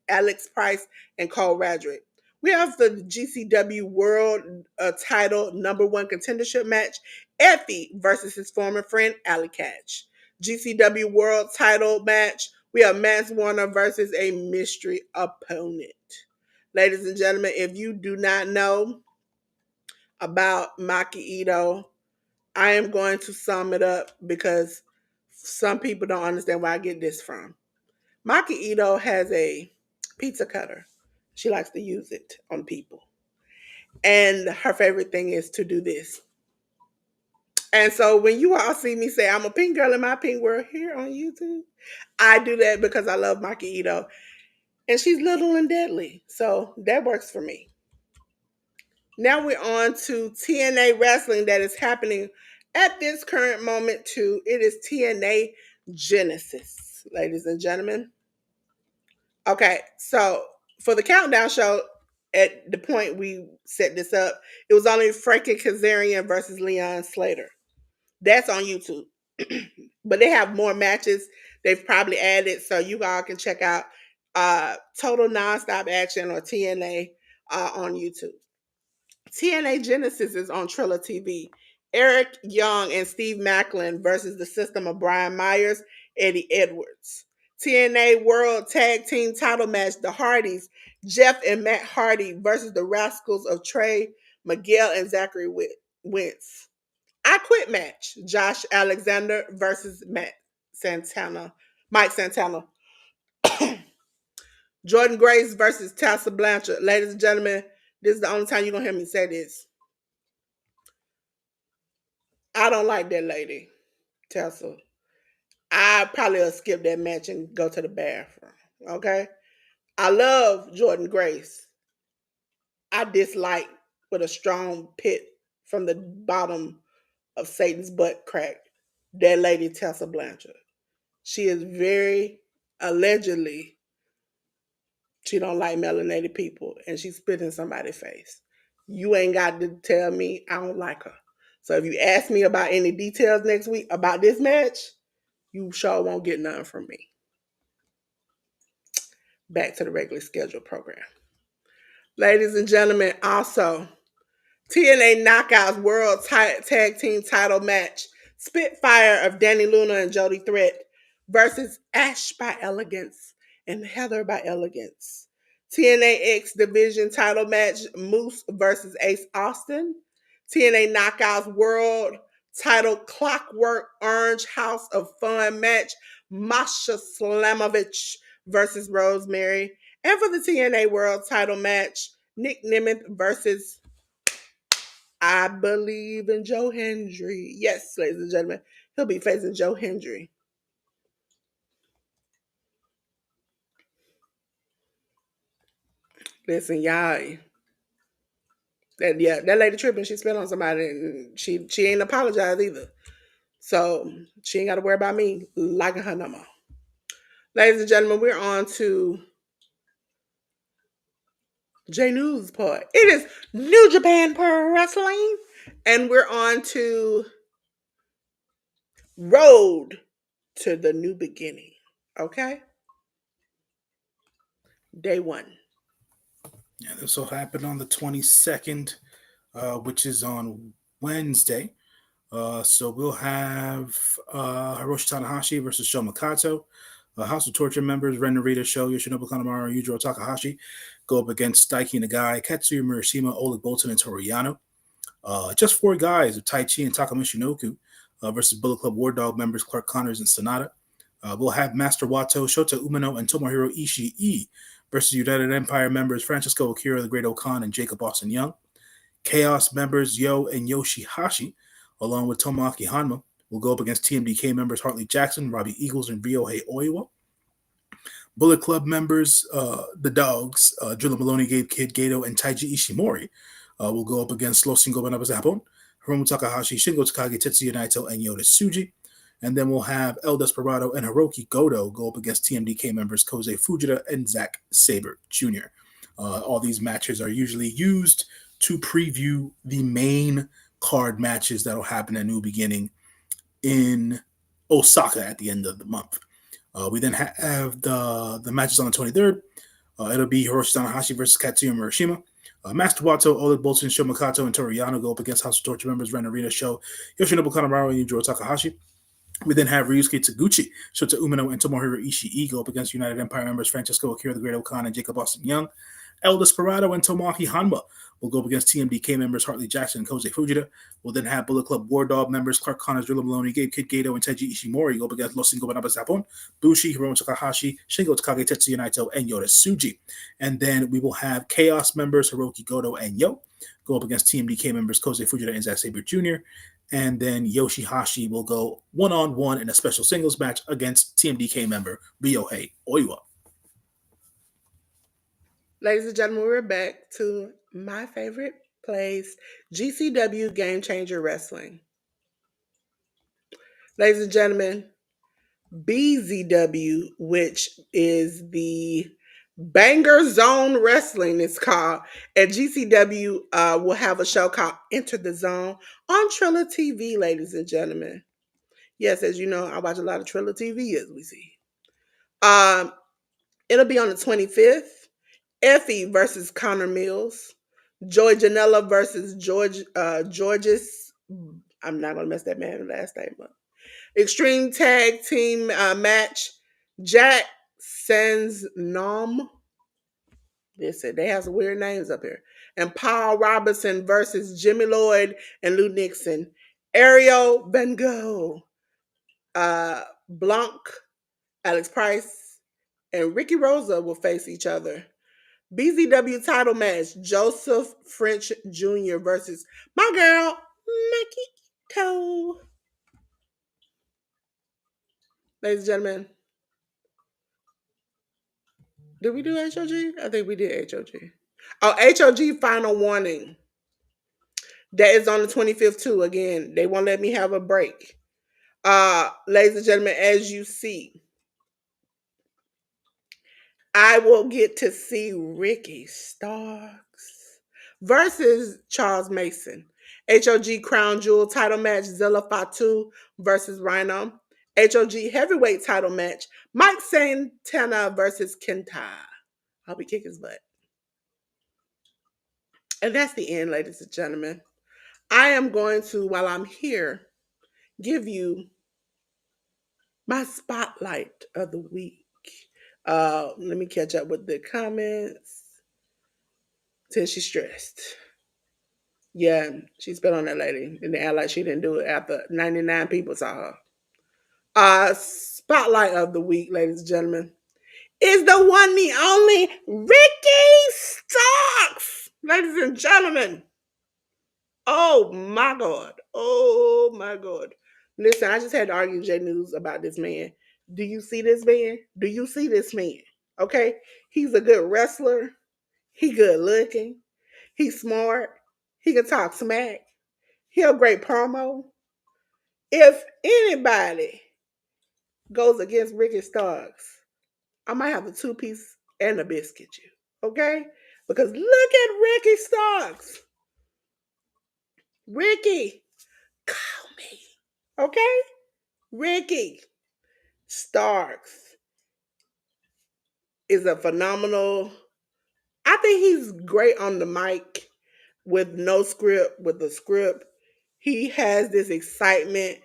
and Cole Radrick. We have the GCW World Title #1 contendership match, Effie versus his former friend Ali Catch. GCW World Title match, we have Mance Warner versus a mystery opponent. Ladies and gentlemen, if you do not know about Maki Ito, I am going to sum it up because some people don't understand where I get this from. Maki Ito has a pizza cutter. She likes to use it on people. And her favorite thing is to do this. And so when you all see me say I'm a pink girl in my pink world here on YouTube, I do that because I love Maki Ito. And she's little and deadly. So that works for me. Now we're on to TNA wrestling that is happening at this current moment too. It is TNA Genesis, ladies and gentlemen. Okay, so for the countdown show, at the point we set this up, it was only Frankie Kazarian versus Leon Slater. That's on YouTube. But they have more matches they've probably added, so you all can check out Total Nonstop Action or TNA on YouTube. TNA Genesis is on Triller TV. Eric Young and Steve Macklin versus the System of Brian Myers, Eddie Edwards. TNA World Tag Team Title Match, The Hardys, Jeff and Matt Hardy versus the Rascals of Trey, Miguel, and Zachary Wentz. I Quit match, Josh Alexander versus Mike Santana. Jordan Grace versus Tessa Blanchard. Ladies and gentlemen, this is the only time you're going to hear me say this. I don't like that lady, Tessa. I probably will skip that match and go to the bathroom. Okay? I love Jordan Grace. I dislike with a strong pit from the bottom of Satan's butt crack that lady Tessa Blanchard. She is very allegedly she don't like melanated people and she spit in somebody's face. You ain't got to tell me I don't like her. So if you ask me about any details next week about this match, you sure won't get none from me. Back to the regular scheduled program. Ladies and gentlemen, also, TNA Knockouts World Tag Team Title Match. Spitfire of Danny Luna and Jody Threat versus Ash by Elegance and Heather by Elegance. TNA X Division Title Match. Moose versus Ace Austin. TNA Knockouts World Title Clockwork Orange House of Fun Match. Masha Slamovich versus Rosemary. And for the TNA World Title Match, Nick Nemeth versus I Believe in Joe Hendry. Yes, ladies and gentlemen, he'll be facing Joe Hendry. Listen, y'all, That yeah, that lady tripping. She spit on somebody, and she ain't apologized either. So she ain't got to worry about me liking her no more. Ladies and gentlemen, we're on to J News part. It is New Japan Pro Wrestling, and we're on to Road to the New Beginning. Okay, day one. Yeah, this will happen on the 22nd, which is on Wednesday. So we'll have Hiroshi Tanahashi versus Sho Makato. House of Torture members Ren Narita, Sho, Yoshinobu Kanemaru, and Yujiro Takahashi go up against Daiki Nagai, Katsuya Murashima, Oleg Bolton, and Toru Yano. Just four guys of Tai Chi and Takuma Shinoku versus Bullet Club War Dog members Clark Connors and Sonata. We'll have Master Wato, Shota Umino, and Tomohiro Ishii versus United Empire members Francisco Akira, the Great Okan, and Jacob Austin Young. Chaos members Yo and Yoshihashi, along with Tomoaki Hanma, will go up against TMDK members Hartley Jackson, Robbie Eagles, and Ryohei Oiwa. Bullet Club members, the Dogs, Drilla Maloney, Gabe Kid, Gato, and Taiji Ishimori will go up against Los Cinco Banabas Japón, Hiromu Takahashi, Shingo Takagi, Tetsuya Naito, and Yota Tsuji. And then we'll have El Desperado and Hiroki Goto go up against TMDK members Kosei Fujita and Zack Sabre Jr. All these matches are usually used to preview the main card matches that'll happen at New Beginning in Osaka at the end of the month. We then have the matches on the 23rd. It'll be Hiroshi Tanahashi versus Katsuya Murashima. Master Wato, Oleg Bolton, Sho Makato, and Toru Yano go up against House of Torture members Ren Narita, Sho, Yoshinobu Kanemaru, and Yujiro Takahashi. We then have Ryusuke Taguchi, Shota Umino, and Tomohiro Ishii go up against United Empire members Francisco Akira, the Great Okan, and Jacob Austin Young. El Desperado and Tomoaki Hanma will go up against TMDK members Hartley Jackson and Kosei Fujita. We'll then have Bullet Club War Dog members Clark Connors, Drilla Maloney, Gabe Kid Gato, and Teiji Ishimori go up against Los Cinco Banabas Japón, Bushi, Hiromu Takahashi, Shingo Takagi, Tetsuya Naito, and Yota Tsuji. And then we will have Chaos members Hiroki Goto and Yo go up against TMDK members Kosei Fujita and Zack Sabre Jr. And then Yoshihashi will go one-on-one in a special singles match against TMDK member Ryohei Oiwa. Ladies and gentlemen, we're back to my favorite place, GCW Game Changer Wrestling. Ladies and gentlemen, BZW, which is the Banger Zone Wrestling, it's called. At GCW, will have a show called Enter the Zone on Triller TV, ladies and gentlemen. Yes, as you know, I watch a lot of Triller TV, as we see. Um, it'll be on the 25th. Effie versus Connor Mills. Joy Janela versus Georges. I'm not gonna mess that man's last name up. Extreme Tag Team match. Jack Sans Nom. They have some weird names up here. And Paul Robinson versus Jimmy Lloyd and Lou Nixon. Ariel Van Gogh. Blanc, Alex Price, and Ricky Rosa will face each other. BZW title match, Joseph French Jr. versus my girl, Makiko. Ladies and gentlemen, did we do HOG? I think we did HOG. Oh, HOG final warning. That is on the 25th too. Again, they won't let me have a break. Ladies and gentlemen, as you see, I will get to see Ricky Starks versus Charles Mason. HOG Crown Jewel title match, Zilla Fatu versus Rhino. HOG heavyweight title match, Mike Santana versus Kenta. I'll be kicking his butt. And that's the end, ladies and gentlemen. I am going to, while I'm here, give you my spotlight of the week. Let me catch up with the comments. Till she's stressed. Yeah, she spit on that lady and they act like she didn't do it after 99 people saw her. Spotlight of the week, ladies and gentlemen, is the one, the only Ricky Starks. Ladies and gentlemen. Oh my God. Oh my God. Listen, I just had to argue J News about this man. Do you see this man? Do you see this man? Okay. He's a good wrestler. He good looking. He's smart. He can talk smack. He a great promo. If anybody goes against Ricky Starks, I might have a 2 piece and a biscuit you. Okay? Because look at Ricky Starks. Ricky, call me. Okay? Ricky Starks is a phenomenal. I think he's great on the mic with no script, with the script. He has this excitement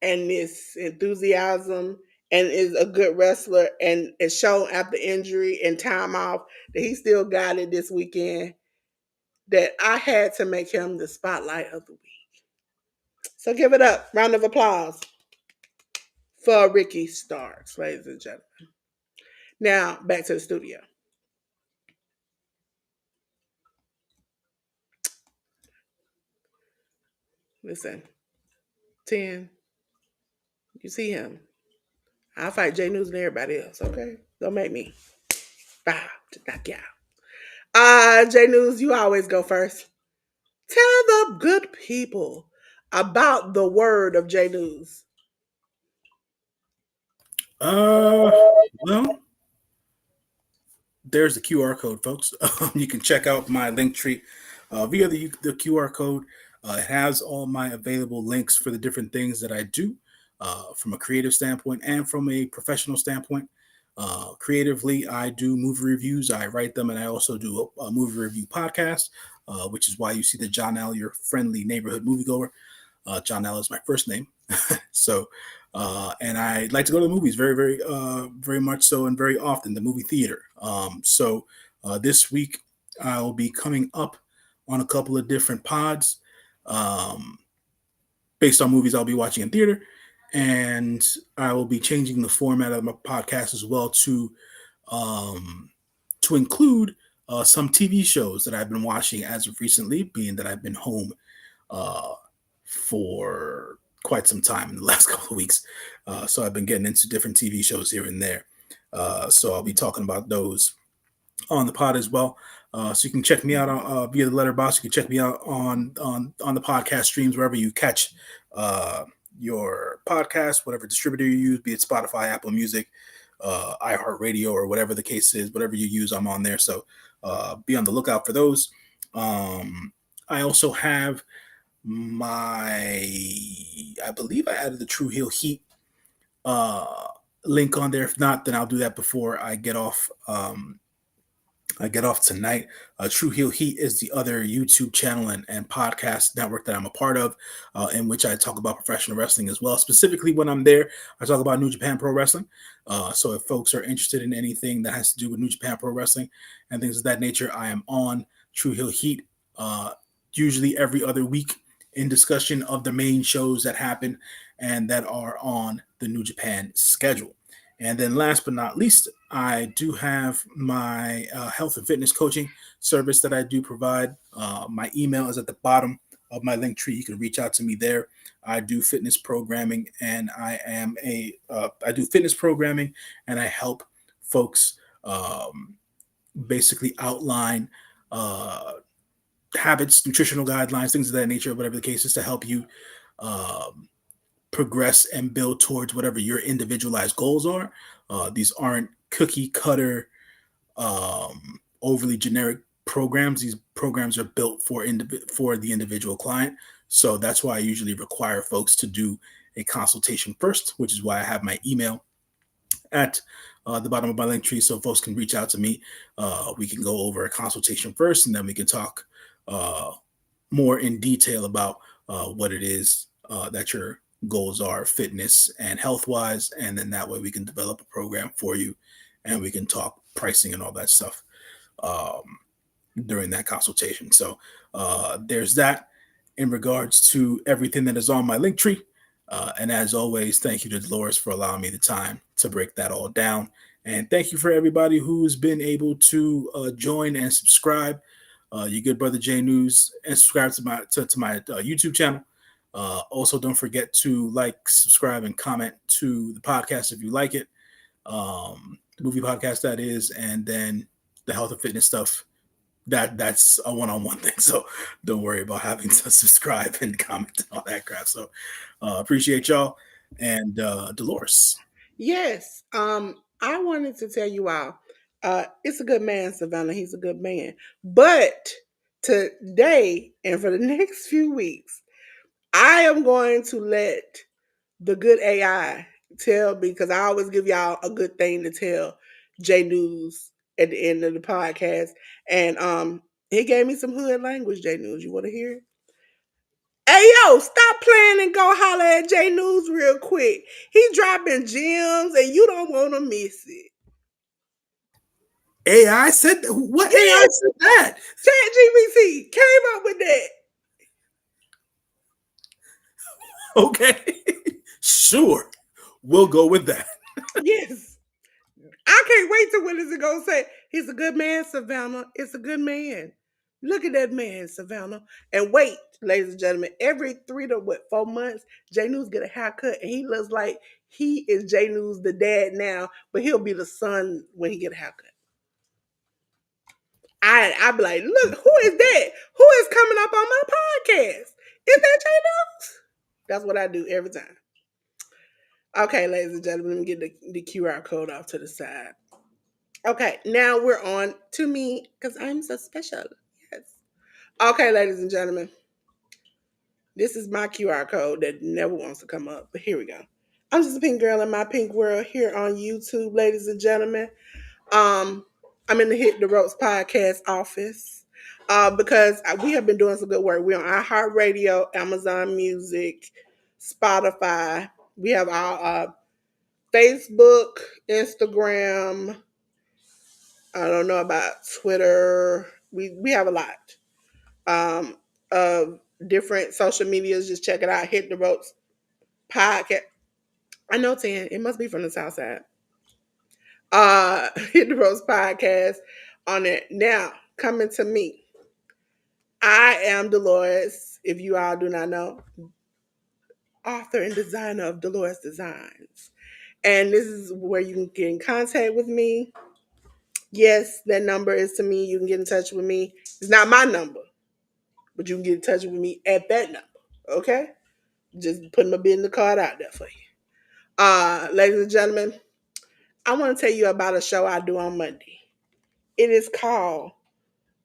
and this enthusiasm and is a good wrestler and is shown after injury and time off that he still got it this weekend that I had to make him the spotlight of the week. So give it up. Round of applause for Ricky Starks, ladies and gentlemen. Now back to the studio. Listen, 10, you see him. I'll fight J News and everybody else, okay? Don't make me bow to knock you out. J News, you always go first. Tell the good people about the word of J News. Uh, well, there's the QR code, folks. You can check out my link tree via the QR code. It has all my available links for the different things that I do from a creative standpoint and from a professional standpoint. Creatively, I do movie reviews. I write them, and I also do a movie review podcast, which is why you see the John L, your friendly neighborhood moviegoer. John L is my first name. So, and I like to go to the movies very much so, and very often the movie theater. This week I will be coming up on a couple of different pods um, based on movies I'll be watching in theater, and I will be changing the format of my podcast as well um, to include some TV shows that I've been watching as of recently, being that I've been home uh, for quite some time in the last couple of weeks. So I've been getting into different TV shows here and there. So I'll be talking about those on the pod as well. So you can check me out via the letterbox. You can check me out on the podcast streams wherever you catch uh, your podcast, whatever distributor you use, be it Spotify, Apple Music, iHeartRadio, or whatever the case is. Whatever you use, I'm on there. So be on the lookout for those. I also have I believe I added the True Heel Heat uh, link on there. If not, then I'll do that before I get off. I get off tonight. True Heel Heat is the other YouTube channel and podcast network that I'm a part of, in which I talk about professional wrestling as well. Specifically, when I'm there, I talk about New Japan Pro Wrestling. So if folks are interested in anything that has to do with New Japan Pro Wrestling and things of that nature, I am on True Heel Heat usually every other week in discussion of the main shows that happen and that are on the New Japan schedule. And then last but not least, I do have my health and fitness coaching service that I do provide. My email is at the bottom of my link tree. You can reach out to me there. I do fitness programming, and I do fitness programming, and I help folks basically outline uh, habits, nutritional guidelines, things of that nature, whatever the case is, to help you um, progress and build towards whatever your individualized goals are. These aren't cookie cutter, overly generic programs. These programs are built for the individual client. So that's why I usually require folks to do a consultation first, which is why I have my email at the bottom of my link tree, so folks can reach out to me. We can go over a consultation first, and then we can talk uh, more in detail about what it is that your goals are, fitness and health wise, and then that way we can develop a program for you, and we can talk pricing and all that stuff during that consultation. So there's that in regards to everything that is on my link tree. And as always, thank you to Delores for allowing me the time to break that all down. And thank you for everybody who's been able to join and subscribe. Your good brother J News, and subscribe to my YouTube channel. Also, don't forget to like, subscribe, and comment to the podcast if you like it. The movie podcast that is, and then the health and fitness stuff that's a one-on-one thing. So don't worry about having to subscribe and comment and all that crap. So appreciate y'all. And Dolores. Yes. I wanted to tell you all, it's a good man, Savannah. He's a good man. But today and for the next few weeks, I am going to let the good AI tell, because I always give y'all a good thing to tell J News at the end of the podcast. And he gave me some hood language, J News. You want to hear it? Hey yo, stop playing and go holler at J News real quick. He dropping gems and you don't want to miss it. AI said what? AI Yes, said that? ChatGPT came up with that. Okay, sure, we'll go with that. Yes. I can't wait till when is it gonna say he's a good man, Savannah. It's a good man. Look at that man, Savannah. And wait, ladies and gentlemen, every 3 to 4 months, J News get a haircut, and he looks like he is J News the dad now, but he'll be the son when he get a haircut. I be like, look, who is that? Who is coming up on my podcast? Is that J News? That's what I do every time. Okay, ladies and gentlemen, let me get the QR code off to the side. Okay, now we're on to me because I'm so special. Yes. Okay, ladies and gentlemen, this is my QR code that never wants to come up, but here we go. I'm just a pink girl in my pink world here on YouTube, ladies and gentlemen. Um, I'm in the Hit the Ropes podcast office because we have been doing some good work. We're on iHeartRadio, Amazon Music, Spotify. We have our Facebook, Instagram. I don't know about Twitter. We have a lot of different social medias. Just check it out. Hit the Ropes podcast. I know 10. It must be from the South Side. Hit the Ropes podcast on it. Now, coming to me. I am Dolores, if you all do not know, author and designer of Dolores Designs. And this is where you can get in contact with me. Yes, that number is to me. You can get in touch with me. It's not my number, but you can get in touch with me at that number. Okay? Just putting my business card out there for you. Ladies and gentlemen, I want to tell you about a show I do on Monday. It is called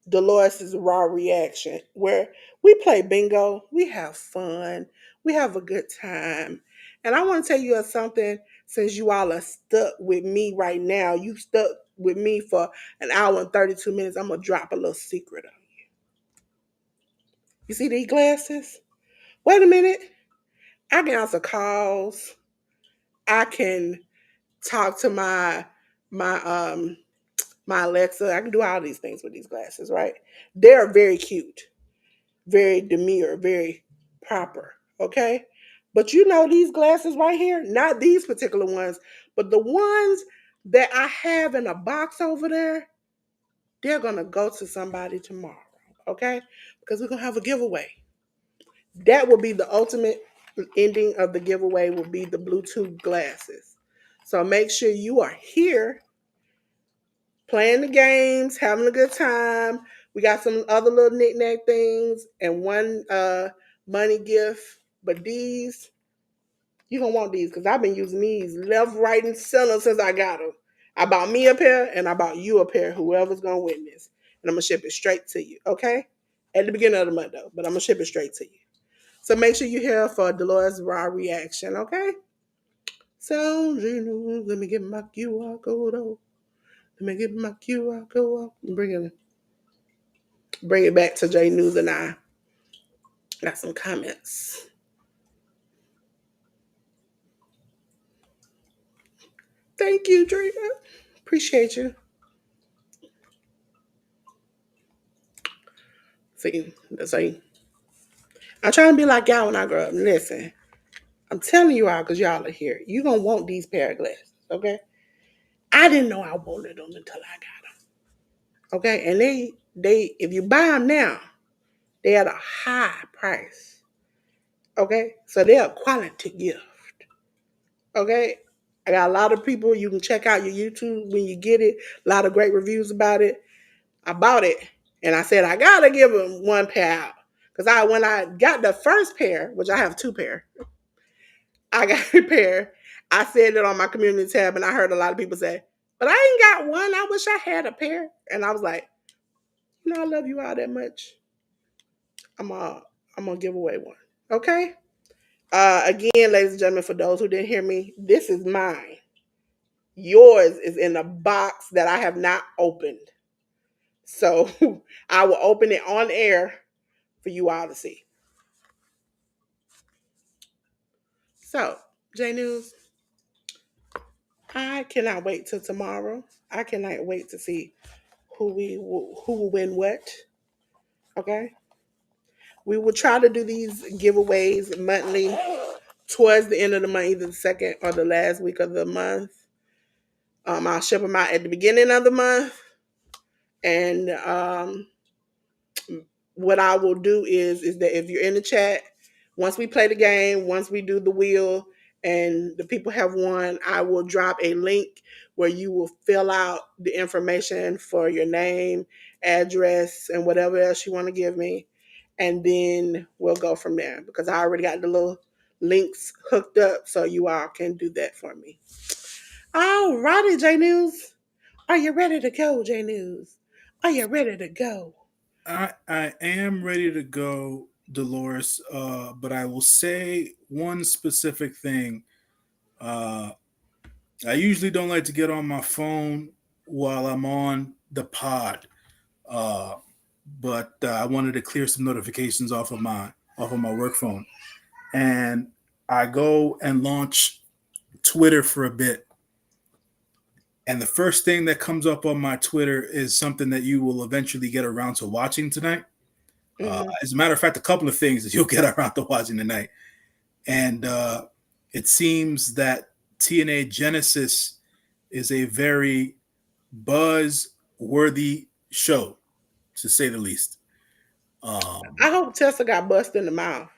Dolores' Raw Reaction, where we play bingo, we have fun, we have a good time. And I want to tell you something, since you all are stuck with me right now, you stuck with me for an hour and 32 minutes, I'm going to drop a little secret on you. You see these glasses? Wait a minute. I can answer calls. I can talk to my my Alexa. I can do all these things with these glasses, right? They're very cute, very demure, very proper. Okay. But you know these glasses right here, not these particular ones, but the ones that I have in a box over there, they're gonna go to somebody tomorrow. Okay? Because we're gonna have a giveaway. That will be the ultimate ending of the giveaway, will be the Bluetooth glasses. So make sure you are here playing the games, having a good time. We got some other little knick-knack things and one money gift. But these, you don't want these because I've been using these left, right, and center since I got them. I bought me a pair and I bought you a pair, whoever's going to win this. And I'm going to ship it straight to you, okay? At the beginning of the month, though, but I'm going to ship it straight to you. So make sure you're here for Dolores' Raw Reaction, okay? So, let me get my QR code out. Let me get my QR code out. Bring it back to J News and I. Got some comments. Thank you, Drea. Appreciate you. See, I'm trying to be like y'all when I grow up. Listen, I'm telling you all because y'all are here. You gonna want these pair of glasses, okay? I didn't know I wanted them until I got them. Okay, and they if you buy them now, they at a high price. Okay, so they're a quality gift. Okay, I got a lot of people. You can check out your YouTube when you get it. A lot of great reviews about it. I bought it And I said I gotta give him one pair out. Cause when I got the first pair, which I have two pair, I got a pair. I said it on my community tab, and I heard a lot of people say, "But I ain't got one. I wish I had a pair." And I was like, I love you all that much. I'm uh, I'm gonna give away one. Okay. Again, ladies and gentlemen, for those who didn't hear me, this is mine. Yours is in a box that I have not opened. So I will open it on air for you all to see. So, J News, I cannot wait till tomorrow. I cannot wait to see who will win what. Okay, we will try to do these giveaways monthly towards the end of the month, either the second or the last week of the month. I'll ship them out at the beginning of the month, and what I will do is that if you're in the chat, once we play the game, once we do the wheel, and the people have won, I will drop a link where you will fill out the information for your name, address, and whatever else you want to give me, and then we'll go from there because I already got the little links hooked up, so you all can do that for me. All righty, J News. Are you ready to go, J News? Are you ready to go? I am ready to go, Dolores. But I will say one specific thing. Uh, I usually don't like to get on my phone while I'm on the pod. Uh, but I wanted to clear some notifications off of my work phone, and I go and launch Twitter for a bit. And the first thing that comes up on my Twitter is something that you will eventually get around to watching tonight. Mm-hmm. As a matter of fact, a couple of things that you'll get around to watching tonight. And it seems that TNA Genesis is a very buzz worthy show, to say the least. I Um, hope Tessa got busted in the mouth.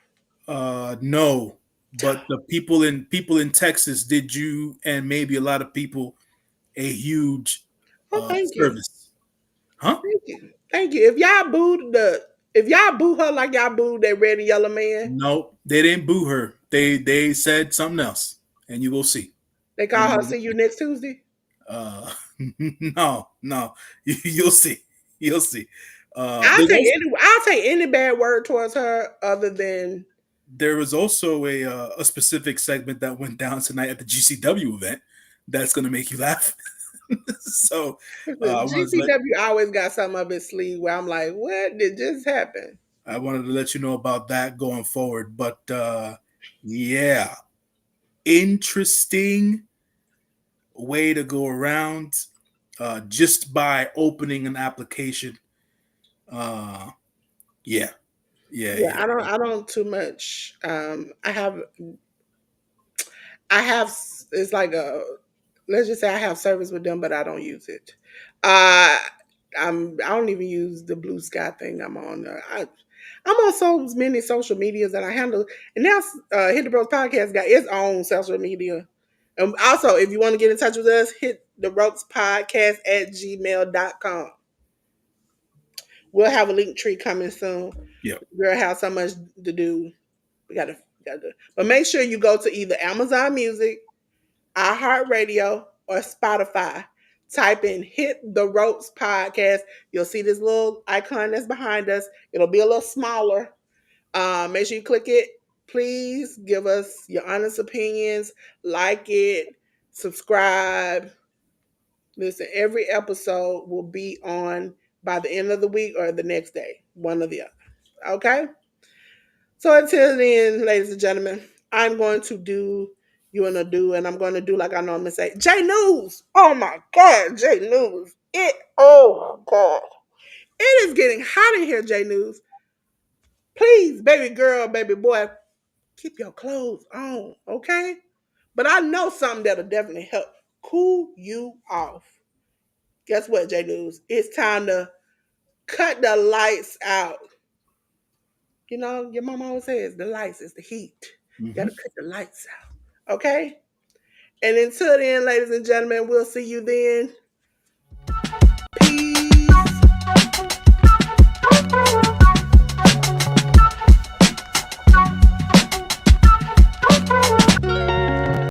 no, but the people in Texas did you and maybe a lot of people a huge Oh, thank you. service, huh? Thank you. Thank you. If y'all boo her like y'all booed that red and yellow man, No, they didn't boo her. They said something else, and you will see. they And call you her will see you see. next Tuesday. Uh, no, no, you'll see. You'll see. I'll take any bad word towards her other than There was also a specific segment that went down tonight at the GCW event that's going to make you laugh. So I wanted to let GCW always got something up his sleeve where I'm like, what did just happen? I wanted to let you know about that going forward. But yeah, interesting way to go around just by opening an application. Uh, yeah, yeah, Yeah, yeah. I don't too much. I have it's like a let's just say I have service with them, but I don't use it. Uh I don't even use the blue sky thing I'm on. I'm on so many social medias that I handle, and now Hit the Bros podcast got its own social media. And also, if you want to get in touch with us, hit the ropes podcast at gmail.com. We'll have a link tree coming soon. Yeah. Girl have so much to do. We gotta do. But make sure you go to either Amazon Music, iHeartRadio, or Spotify. Type in Hit the Ropes Podcast. You'll see this little icon that's behind us. It'll be a little smaller. Make sure you click it. Please give us your honest opinions. Like it. Subscribe. Listen, every episode will be on by the end of the week or the next day. One or the other. Okay? So until then, ladies and gentlemen, I'm going to do you and a do, and I'm going to do like I normally say. J News. Oh my God, J News. Oh God. It is getting hot in here, J News. Please, baby girl, baby boy, keep your clothes on, okay? But I know something that'll definitely help cool you off. Guess what, J News? It's time to cut the lights out. Your mom always says the lights is the heat. You Mm-hmm. gotta cut the lights out. Okay? And until then, ladies and gentlemen, we'll see you then.